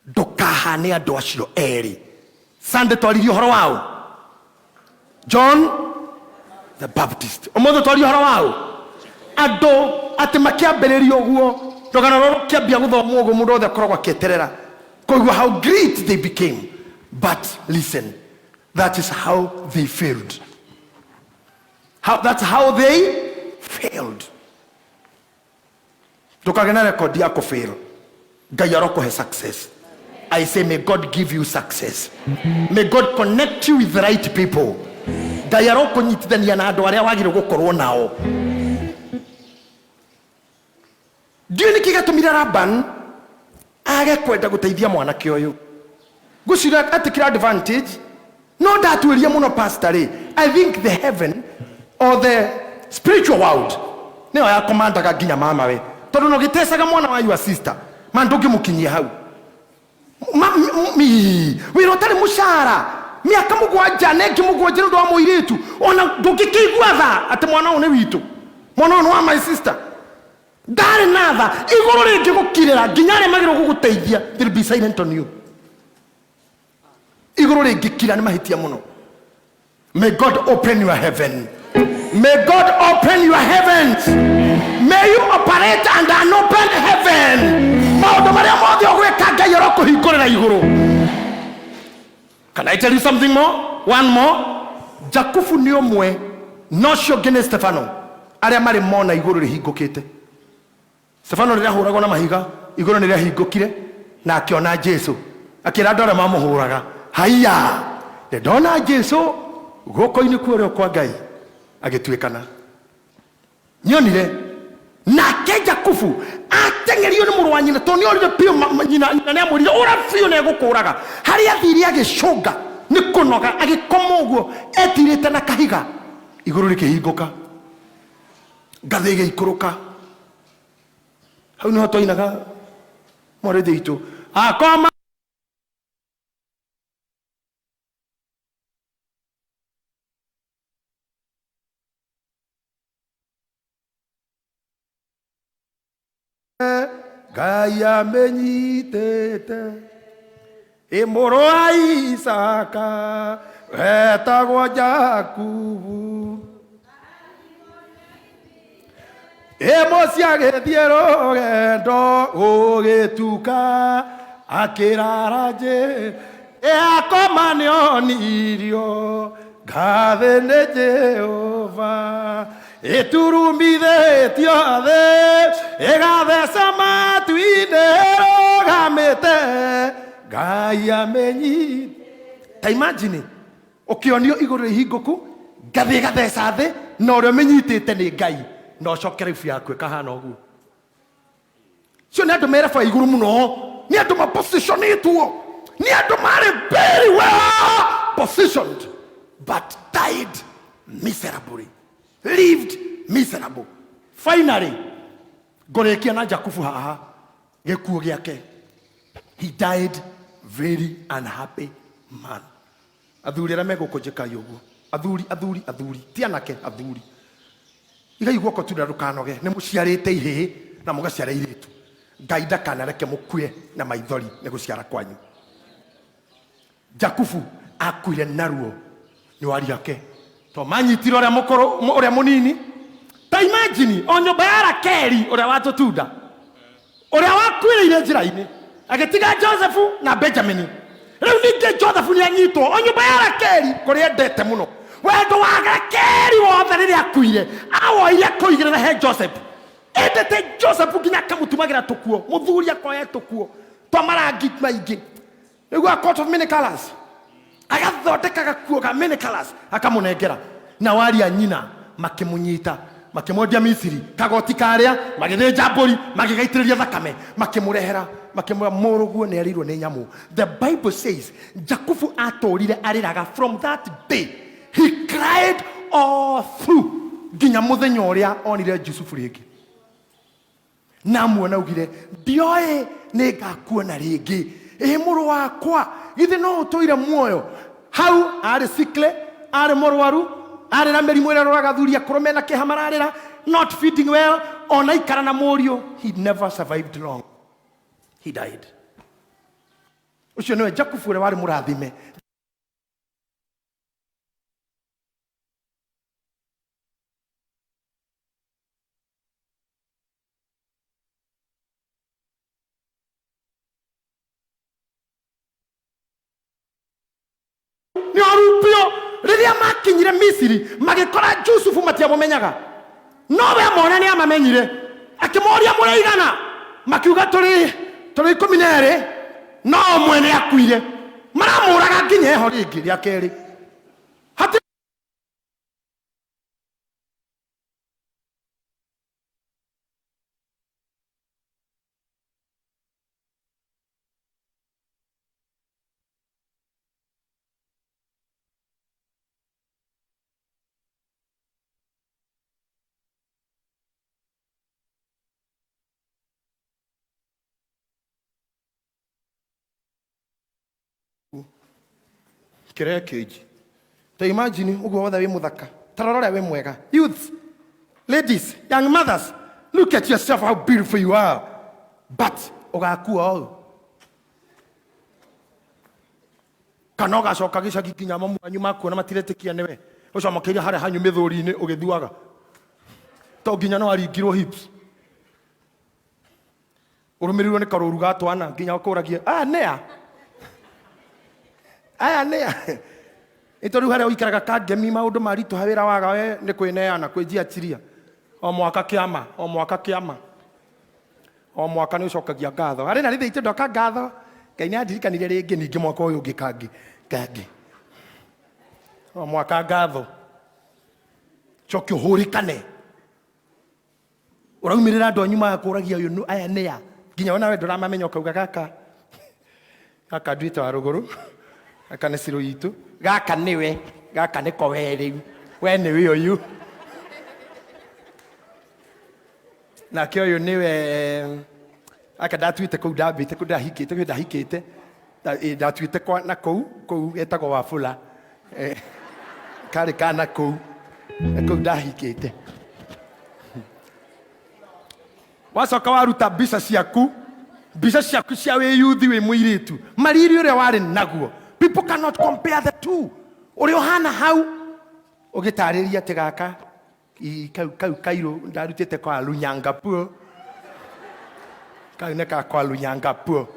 Ndukahane andu acio eri. Sunday twaririe horo wao. John the Baptist. Omodo twaririe horo wao. Andu ati makiambiririo guo. Ndogana roro kiambia guthomwo guo mundu othe akoragwo akieterera. how great they became. But listen, that is how they failed. That's how they failed. Tukagena record yako fail. Gayaroko has success. I say, may God give you success. May God connect you with the right people. Gayaroko nyitithania na andu aria wagire gukorwo nao. Ndiũ nĩ kĩgatũmire Laban age kwenda gũteithia mwanake ũyũ. Gũcira atikira advantage. No ndatuĩria mũno pastor. I think the heaven or the spiritual world nĩyo ya komandaga nginya mama we. Tondũ no gĩtecaga mwana wa your sister. Man ndũngĩmũkinyia hau. Wĩra ũtarĩ mũcara. Miaka mũgwanja nengĩ mũgwanja nĩ ũndũ wa mũirĩtu. Ona ndũngĩkĩigua tha atĩ mwana ũyũ nĩ witũ. Mwana ũyũ nĩ wa my sister. Ndari natha iguru ringi gukirira nginya ria magiro guguteithia, they'll be silent on you. Iguru ringi kira ni mahitia muno. May God open your heaven. May God open your heavens. May you operate under an open heaven. Maundu maria mothe ogwika Ngai arokuhingurira iguru. Can I tell you something more? One more. Jakufu ni omwe no cio ngene Stefano aria mari mona iguru rihingukite. Stefano rĩrĩa hũragwo na mahiga igũrũ nĩ rĩahingũkire na akiona Jesu akĩra andũ arĩa mamũhũraga haiya ndona Jesu guoko-inĩ kuo kwa Ngai agĩtuĩkana. Nyonire nake Jakubu ateng'erio nĩ mũrũ wa nyina tondũ nĩorire pio nyina nĩamwĩrire ũra biũ nĩegũkũraga. Harĩa athire agĩcũnga nĩ kũnoga agĩkoma ũguo etirĩte na kahiga igũrũ rĩkĩhingũka ngathĩ ĩgĩikũrũka. Hau niho twainaga mwarĩthe itũ akoma Ngai amenyitĩte mũrũ wa Isaka wetagwo Jakubu. Emosi agĩthiĩ rũgendo gũgĩtuka akĩrara akoma nĩonirio ngathĩ nĩ Jehova ĩturumithĩtio thĩ ĩgatheca matu-inĩ ĩrũgamĩte Ngai amenyitĩte. Ta imagine ũkĩonio igũrũ rĩhingũku ngathĩ ĩgatheca thĩ na ũrĩa ũmenyitĩte nĩ Ngai. No cokere ifu yakwe kahana ũguo. Sio nĩ andũ mereba igũrũ mũno. Nĩ andũ mapositionĩtwo. Nĩ andũ marĩ very well positioned but died miserably. Lived miserable. Finally, ngũrĩkia na Jakubu haha gĩkuũ gĩake. He died very unhappy man. Athuri arĩa megũkũnjĩka ũguo. Athuri. Ti anake athuri. Igai guoko tu na ndukanoge nĩ mũciarĩte ihĩ na mũgaciara irĩtu. Ngai ndakanareke mũkue na maithori nĩ gũciara kwanyu. Jakubu akuire naruo nĩ wari yake. To manyitire ũrĩa mũkũrũ ũrĩa mũnini. Ta imagine o nyũmba ya Rakeli ũrĩa watũtunda. Ũrĩa wakuĩrĩire njĩra-inĩ. Agĩtiga Josephu na Benjamin. Rĩu ningĩ Josephu nĩ anyitwo o nyũmba ya Rakeli kũrĩa endete mũno. Wendo wa Rakeli wothe rĩrĩa akuire awoire kũigĩrĩra he Joseph. Endete Joseph nginya akamutumagira tũkuo. Mũthuri akoya tũkuo twa marangi maingĩ. Nĩguo a coat of many colors. Agathondeka gakuo ka many colors akamũnengera. Na waria nyina makĩmũnyita makĩmwendia Misiri kagoti karĩa magĩthĩnja mbũri magĩgaitĩrĩria thakame makĩmũrehera makĩmwĩra mũrũguo nĩ erirwo nĩ nyamũ. The Bible says Jakubu atũrire arĩraga from that day. He cried all through nginya mũthenya ũrĩa onire Jusufu rĩngĩ. Na muona ugire ndioe nĩ ngakuona rĩngĩ. Mũrũ wakwa githĩ no ũtũire muoyo. Hau arĩ sikle arĩ mũrwaru arĩ na mĩrimũ ĩrĩa rũragathuria kũrũme na kĩha mararĩra not feeding well ona ikara na mũriũ. He never survived long. He died. Ucio nĩwe Jakubu ũrĩa warĩ mũrathime. ni orupio riria makinyire Misiri magikora Yusufu matiamumenyaga no we amona ni amamenyire akimoria mureigana makiuga turi 12 no mwene akuire maramuraga nginya eho ringi ria keri hati Kirekeji. To imagine ugo wothe wi muthaka. Tarorore we mwega. Youths, ladies, young mothers, look at yourself how beautiful you are. But ogakua o. Kanoga coka gicagi kinya mamu anyu makuona matiretekia niwe. Ucio makiria hare hanyu mithuri-ini ugithuaga. To nginya no aringirwo hips. Urumirirwo ni karuru gatwana nginya ukuragie. Nea. Aya nea. Itoru hare uikaraga kangemi maundu maritu hawira waga we ni kwineana kwijia chiria. O mwaka kiama. O mwaka ni ucokagia ngatho. Ari na rithi itindo ka ngatho. Ngai ni andirikanire ringi ningi mwaka uyu ungi kangi. O mwaka ngatho. Choki uhurikane. Uraumirira andu anyu makuragia uyu aya nea. Nginya ona we nduramamenya ukauga gaka. Gaka ndwita wa ruguru. Gaka nĩ ciro itu. Gaka nĩwe. Gaka nĩko we rĩu. We nĩwe ũyũ. Nake ũyũ nĩwe. Aka ndatuĩte kũu ndambĩte kũu ndahikĩte. Ndatuĩte kwa na kũu etagwo Wafula. Karĩ kana kũu. Kũu ndahikĩte. Wacoka waruta mbica ciaku. Mbica ciaku cia wĩ yuthi wĩ mũirĩtu. Mariri ũrĩa warĩ naguo. People cannot compare the two. Uri ohana hau ugitariria tigaka kau kairo ndarutite kwa Lunyangapuo. Kau neka kwa Lunyangapuo.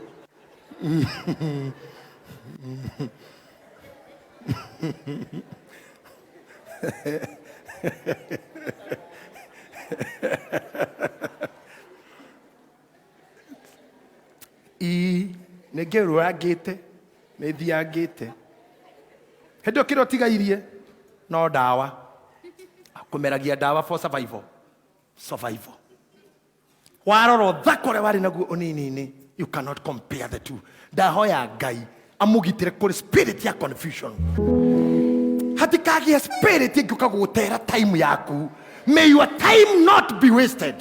Negeru agite methiangite hendo kiro tigairie no dawa kumeragia dawa for survival waroro thakore wari naguo unini you cannot compare the two. Ndahoya Ngai amugitire kuri spirit ya confusion hatikagia spirit ingukagutera time yaku. May your time not be wasted.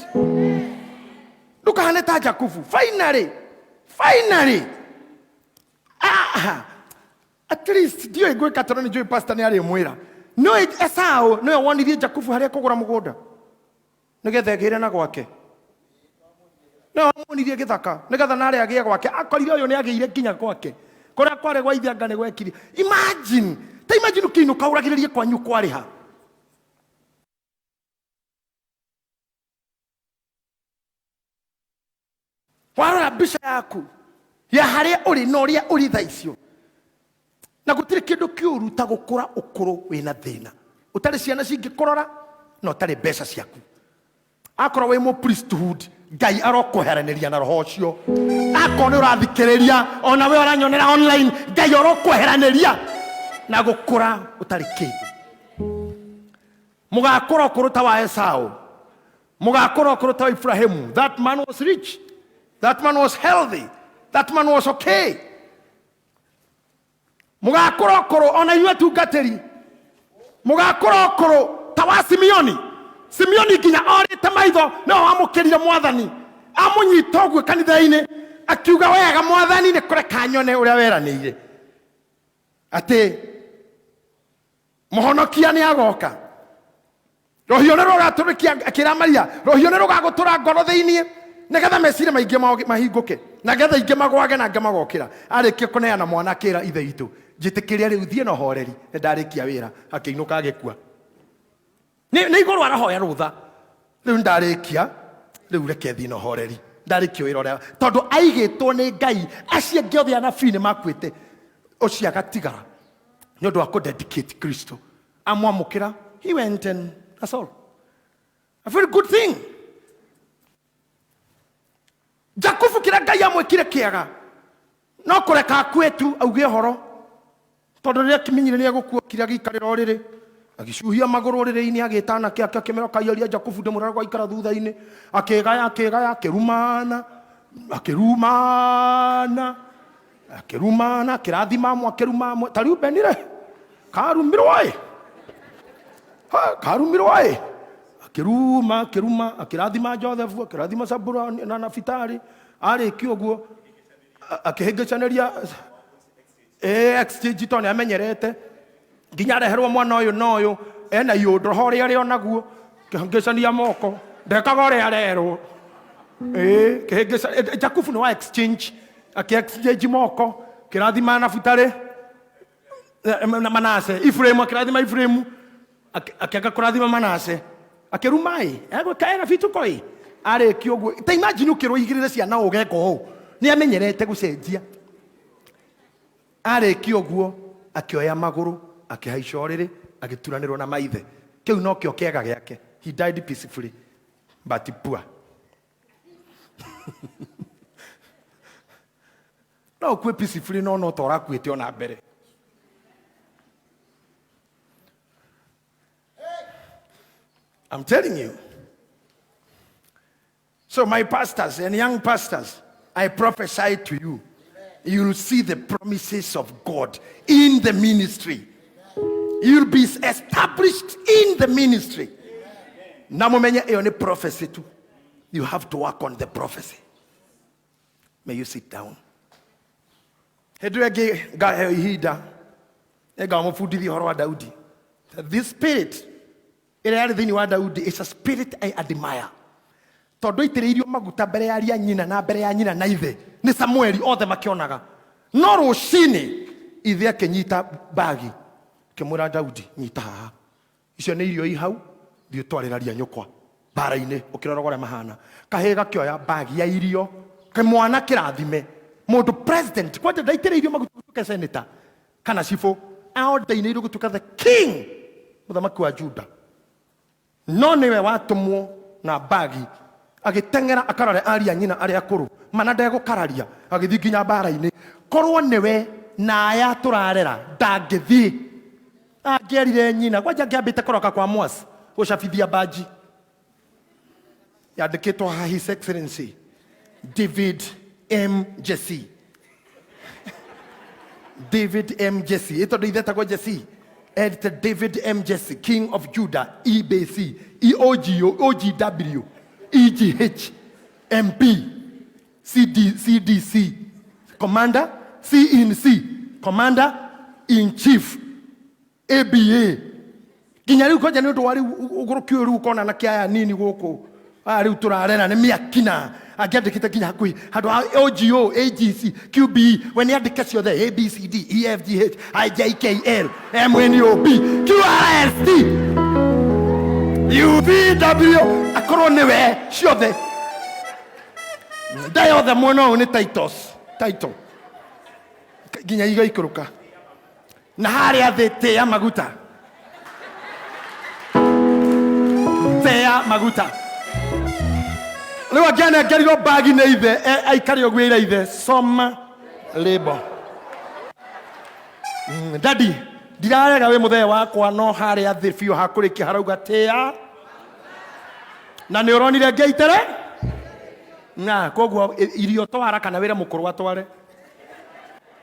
Ndukahane ta Jakubu. Finally at least dio igwe katoroni joy pastor ni ari mwira no esao no wonirie Jakubu hari kugura mugunda nigethe gire na gwake no wonirie githaka nigethe na ari agie gwake akorire uyu ni agiire kinya gwake kora kware gwa ithanga ni gwekiri. Imagine ukiinuka uragiririe kwanyu kwari ha warora bisha yaku ya haria uri no ria uri thaicio na gutire kindu kiuru ta gukura ukuru wina thina utari ciana cingikorora no tari mbeca ciaku akora we mo priesthood Ngai arokuheraniria na roho cio akone urathikiriria ona we oranyonera online Ngai arokuheraniria na gukura utari kindu mugakora ukuru ta wa Esau mugakora ukuru ta Ibrahimu. That man was rich, that man was healthy, that man was okay. Mugakoro ona iwe tungateri. Mugakoro tawa Simeoni ginya orite maitho no amukirire mwathani amunyita ogwe kanitha-ini akiuga wega mwathani ni kure kanyone uria weranire ati muhonokia ni agoka rohio ne rogaturikia akira Maria rohio ne rogagutura ngoro thiini nigetha mecire maingi mahinguke na getha ingi magwage na ngamagokira arikie kuneana mwana akira ithe itu njitikiria riu thie no horeri ndarikia wira akiinuka agikua ni iguru arahoya rutha riu ndarikia riu reke thie no horeri ndarikia wira uria tondu aigitwo ni Ngai acie ngiothe anabii ni makwite ucia gatigara nyodo ako dedicate Kristo amwamukira. He went, and that's all. A very good thing. Jakufu kira Ngai amwikire kiaga no kureka kwetu auge horo tondu ria kimenyire ni agukua kira gikarira oriri agicuhia maguru oriri-ini agitana kiake akimeroka yaria Jakufu ndimurara gwa ikara thutha-ini akigaya akirumana kirathima tariu benire karumirwo akiruma akirathima Joseph akirathima Sabura na Nafitari ariki uguo akihingicaniria exchange tone amenyerete nginya reherwo mwana uyu no uyu ena yundo hori ari onaguo kihingicania moko ndekaga ori arerwo kihingica Jakufu no exchange exchange moko kirathima Nafitari na Manase Ifremu akirathima Ifremu akiaga kurathima Manase akirumai kaera vitu koi ariki uguo ta imagine ukirwo igirire ciana ugeko ho ni amenyerete gucenjia ariki uguo akioya maguru akihaica oriri agituranirwo na maithe kiu no kio kiega giake. He died peacefully but poor. No kwe peacefully no tora kwete ona mbere. I'm telling you. So my pastors and young pastors, I prophesy to you. You'll see the promises of God in the ministry. You'll be established in the ministry. Namumenye eone prophecy too. You have to work on the prophecy. May you sit down. Hedwege ga hida. Ega mufudiri horo wa Daudi. This spirit thini wa Daudi is a spirit I admire. Tondu itiriirio maguta mbere ya nyina na mbere ya nyina na ithe ni Samueli othe makionaga no rucini ithe akinyita bagi kimura Daudi nyita haha icio ni irio ihau thio twariraria nyukwa bara-ini ukirora gore mahana kahega kioya bagi ya irio kimwana kirathime mundu president kwanja ndaitiriirio maguta tuke senator kana cifo aondeine irio gutuka the king muthamaki wa Juda no niwe watumwo na bagi agitengera akarore aria nyina aria akuru mana ndego kararia agithi nginya bara-ini korwo niwe na aya turarera ndangithi angerire nyina kwanja ngiambite koroka kwa mwasi gucabithia baji yandikitwo ha His Excellency David M. Jesse. David M. Jesse ito ndithetagwo Jesse editor David M. Jesse, King of Judah, EBC, EOGO, OGW, EGH, MP, CDC, Commander, CNC, Commander in Chief, ABA. Kinyari ko jani wari ugurukio ru kona na kia nini goko. Ari uturarena ne miakina. Agende kita kinya kui. Hado OGO, AGC, QB. When you adikasio there, ABCD, EFGH, IJKL, MNOP, QRST, UVW. Akoronewe shode. Dayo the mono ni titles. Title. Kinya iga ikuruka. Na hari athete ya maguta. Tea maguta. Lewa gana gari go bagi na ithe ai kari ogwira ithe soma labor. Daddy dirarega we muthe wakwa no hari athi fiu hakuri kiharauga tea na ni uronire ngeitere na koguo irio twara kana wira mukuru atware.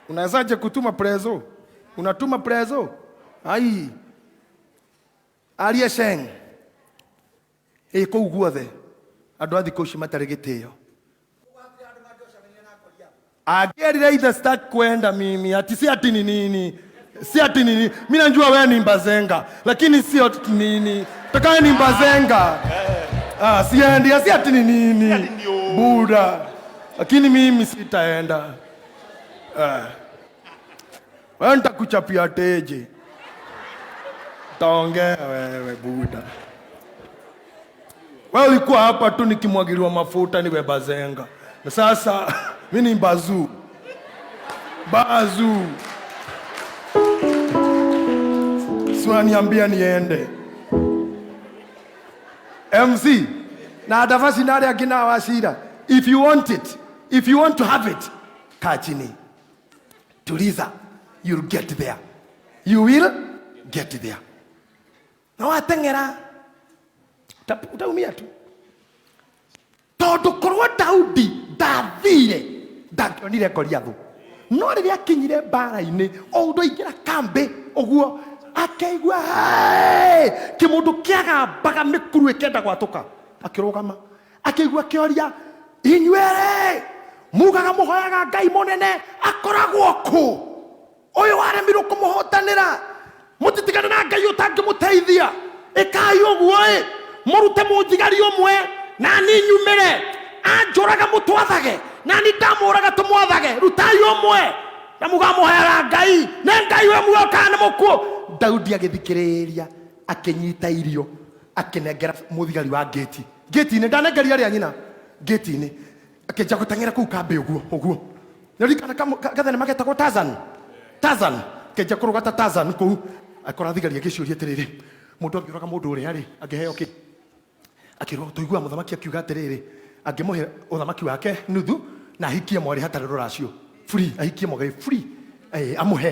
Unawezaje kutuma prezo? Unatuma prezo? Ai Alieseng eko uguothe andu athi kuci mataregitio agerire ithe start kwenda mimi ati si ati nini si ati nini mimi najua wewe ni mbazenga lakini sio nini takaya ni mbazenga siendi si ati nini buda lakini mimi sitaenda wewe nitakuchapia teje taongea wewe buda. Wewe ulikuwa hapa tu nikimwagiliwa mafuta niwe bazenga. Na sasa mimi ni bazu. Unaniambia niende. MC na adavasi nare akina wasira. If you want it, if you want to have it, kaa chini. Tuliza, you'll get there. You will get there. Na watengera utaumia tu. Tondu korwo Daudi ndathire ndangionire Goliathu. No riria akinyire mbara-ini o undu aingira kambi uguo akaigua kimundu kiagambaga mikuru ikenda gwatuka akirugama akaigua kioria inyuere mugaga muhoyaga Ngai munene akoragwo ku uyu waremirwo kumuhotanira mutitigana na Ngai utangimuteithia ikai uguo murute munjigari umwe na ni nyumire anjuraga mutwathage na ni ndamuraga tumwathage rutai umwe na mugamuhoyaga Ngai na Ngai we muoka na mukuo. Daudi agithikiriria akinyita irio akinengera muthigari wa gate ine ndanengeria ria nyina gate ine akenja gutengera ku kambe uguo ndirikana gathene magetagwo Tarzan kenja kurugata Tarzan ku akora thigari agiciuria atiriri mundu angiraga mundu uri ari angiheo ki akirwo tuigua muthamaki akiuga atiriri angimuhe uthamaki wake nuthu na hikie mwari hatari ruracio free ahikie mwari free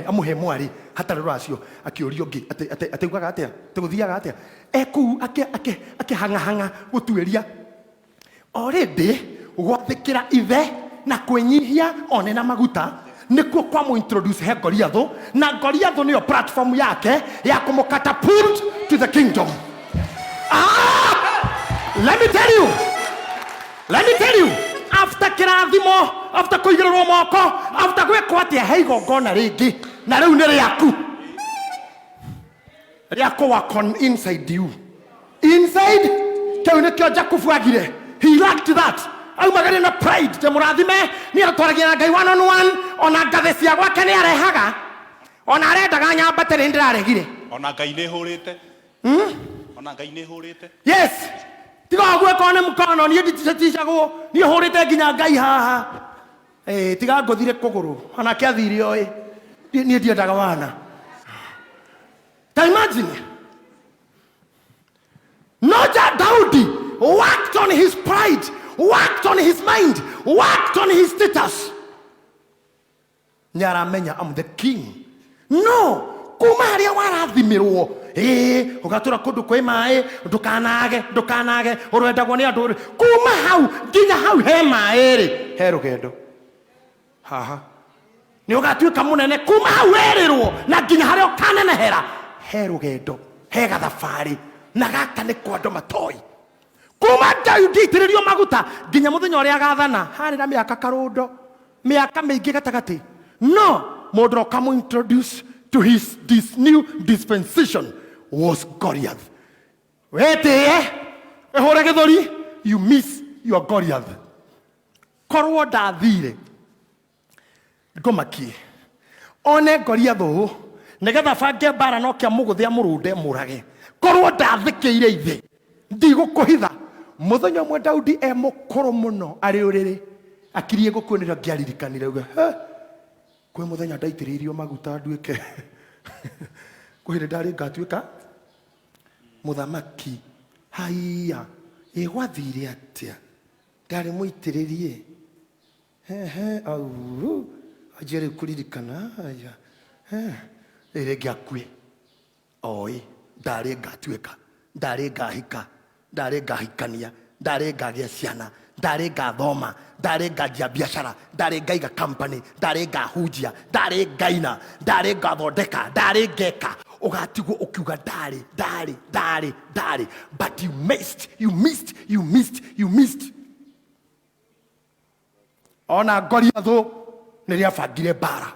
amuhe mwari hatari ruracio akiurio ngi ateugaga atia teguthiaga atia eku akihanga gutueria already gwathikira ithe na kwenyihia one na maguta nikuo kwa mu introduce he Goliathu na Goliathu niyo platform yake ya kumukatapult to the kingdom. Let me tell you after kirathimo after kuigirwo moko after gwekwo atia heigo ngona ringi na riu ni riaku wakon inside you inside kau nikio Jacob agire he lacked that aumagare na pride te murathime ni atwaragia Ngai one on one ona ngathe cia gwake ni arehaga ona arendaga nyambatire ndiraregire ona Ngai ni hurite ona Ngai ni hurite yes tiga gwe kone mkono ni ndititicagwo ni hurite nginya Ngai haha tiga ngothire kuguru ona kiathire oi ni ndiendaga wana. Can you imagine? Not that Daudi worked on his pride, worked on his mind, worked on his status. Nyaramenya, I'm the king. No, kumaria warathimirwo. Ugatura kundu kwi mai, ndukanage, urwendagwo ni andu. Kuma hau, nginya hau he mai ri, he rugendo. Haha. Ni ugatuika munene kuma hau erirwo na nginya haria ukanenehera. He rugendo, he gathabari na gaka ni kwa andu matoi. Kuma Daudi itiririo maguta nginya muthenya uria agathana hari na miaka karundo miaka mingi gatagati. No, mundu kamu introduce to this new dispensation was Goliath. Wete ehore githori, you miss your Goliath. Korwo ndathire ngomaki one Goliath negetha bange bara no kia muguthia murunde murage korwo ndathikiire ithe ndigukuhitha muthenya mwe Daudi mukuru muno ari uriri akirie gukunira ngiaririkanire uga kwe muthenya ndaitiririo maguta nduike kuhire ndari ngatuika muthamaki haiya igwathire atia ndari muitiririe au ajere kuririkana aya ere gakwe oi ndari ngatuika ndari ngahika ndari ngahikania ndari ngagia ciana ndari ngathoma ndari nganjia biashara ndari ngaiga company ndari ngahunjia ndari ngaina ndari ngathondeka ndari ngeka ugatigwo ukiuga ndari but you missed ona Goliathu niria bangire bara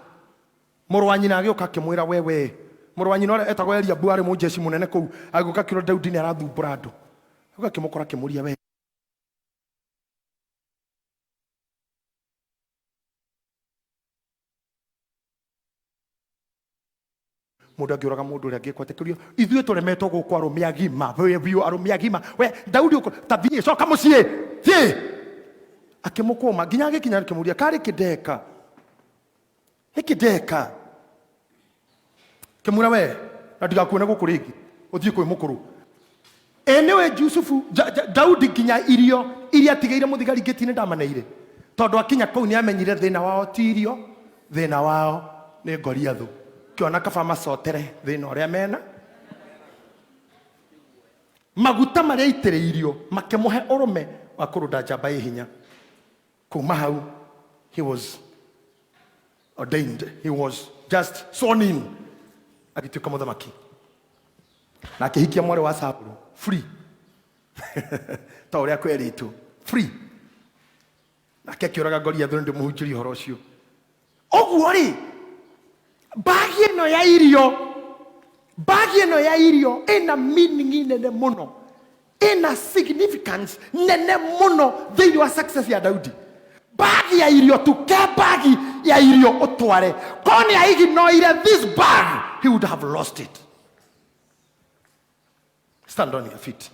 murwanyi na agioka kimwira wewe murwanyi no etagwo Eliabu ari mujeci munene ku aguka kiro Daudi ni arathumbura andu aguka kimukora kimuria we mundu angiuraga mundu ria ngikwa tekirio ithuĩ turemetwo gũkũ arũme agima arũme agima we Daudi tathie coka muciĩ thie akimukuma nginya agikinya kimuria kari kideka kimura we na ndigakuone guku ringi uthie kwi mukuru enewe Jusufu Daudi nginya irio iria tigeire muthigari ngitine ndamaneire tondu akinya kuu ni amenyire thina wao tirio thina wao ni Goliathu kiona kaba macotere thina uria mena maguta maria itireirio makemuhe urume wa kurunda njamba hinya kuma hau he was ordained, he was just sworn in agituika muthamaki na akihikia mwari wa Saulu free ta uria kweritu free na akiuraga Goliathu ndi muhunjiri horo ucio oguo ri bagi ino ya irio ina meaning nene muno ina significance nene muno thiini wa success ya Daudi bagi ya irio tuke bagi ya irio utware koni aiginoire this bag he would have lost it. Stand on your feet.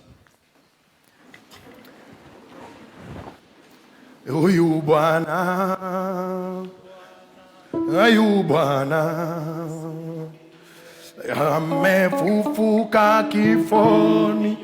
Huyu Bwana amefufuka kifoni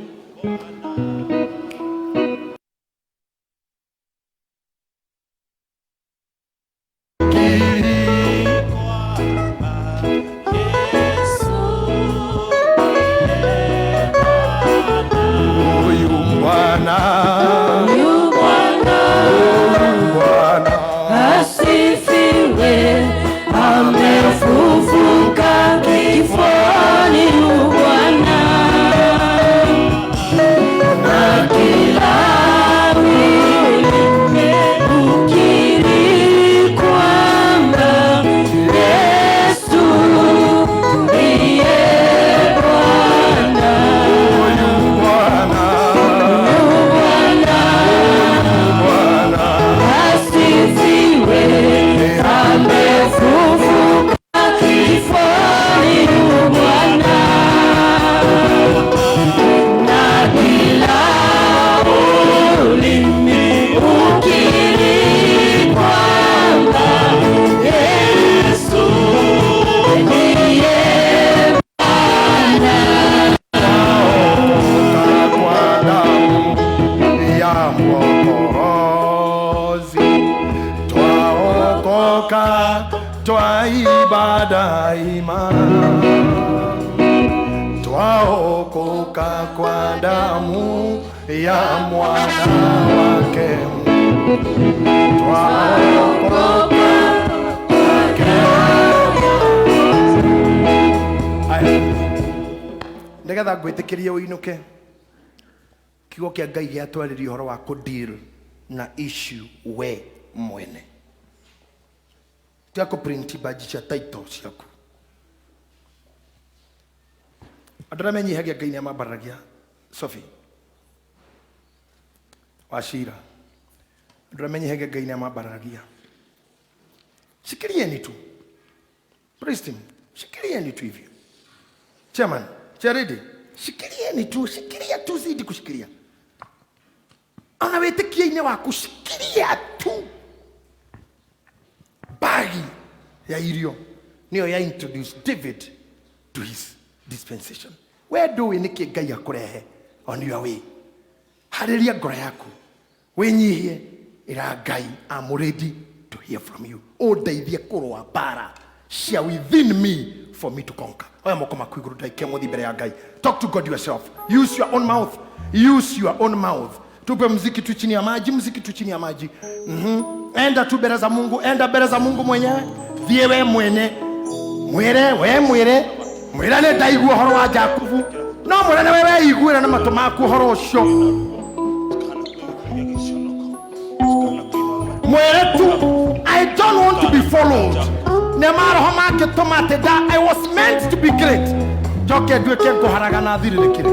twaokoka kwa damu ya mwana wake twaokoka ndegetha ngwitikirie uinuke kiugo kia Ngai giatwaririe horo wa kudeal na issue we mwene tiako print badge cha title ciaku andra menyi hagia Ngai ni amabaragia Sophie Washira andra menyi hagia Ngai ni amabaragia shikirieni tu praise him shikirieni tu hivyo chairman charity shikirieni tu shikiria tu zidi kushikiria anawetikia ine wa kushikiria tu bagi ya irio niyo ya introduce David to his dispensation. Where do we niki Ngai akurehe on your way? Haleluya ngoro yaku wenyihie ira Ngai I'm ready to hear from you. O ndeithie kurwa bara cia within me for me to conquer. Oya moko maku ndaike muthi mbere ya Ngai. Talk to God yourself. Use your own mouth. Use your own mouth. Tupe muziki tu chini ya maji, muziki tu chini ya maji. Enda tu mbele za Mungu, enda mbele za Mungu mwenyewe. Thie we mwene. Mwire mwirane ndaigua horo wa Jakubu. No mwirane wewe iguira na mato maku horo ucio. Mwire tu I don't want to be followed. Nemaro homa ke tomate da I was meant to be great. Joke dueke kuharaga na thiririkire.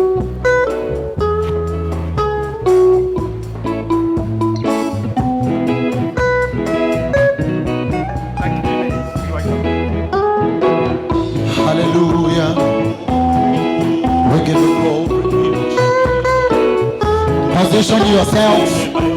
Hallelujah. We give you glory. Position yourselves.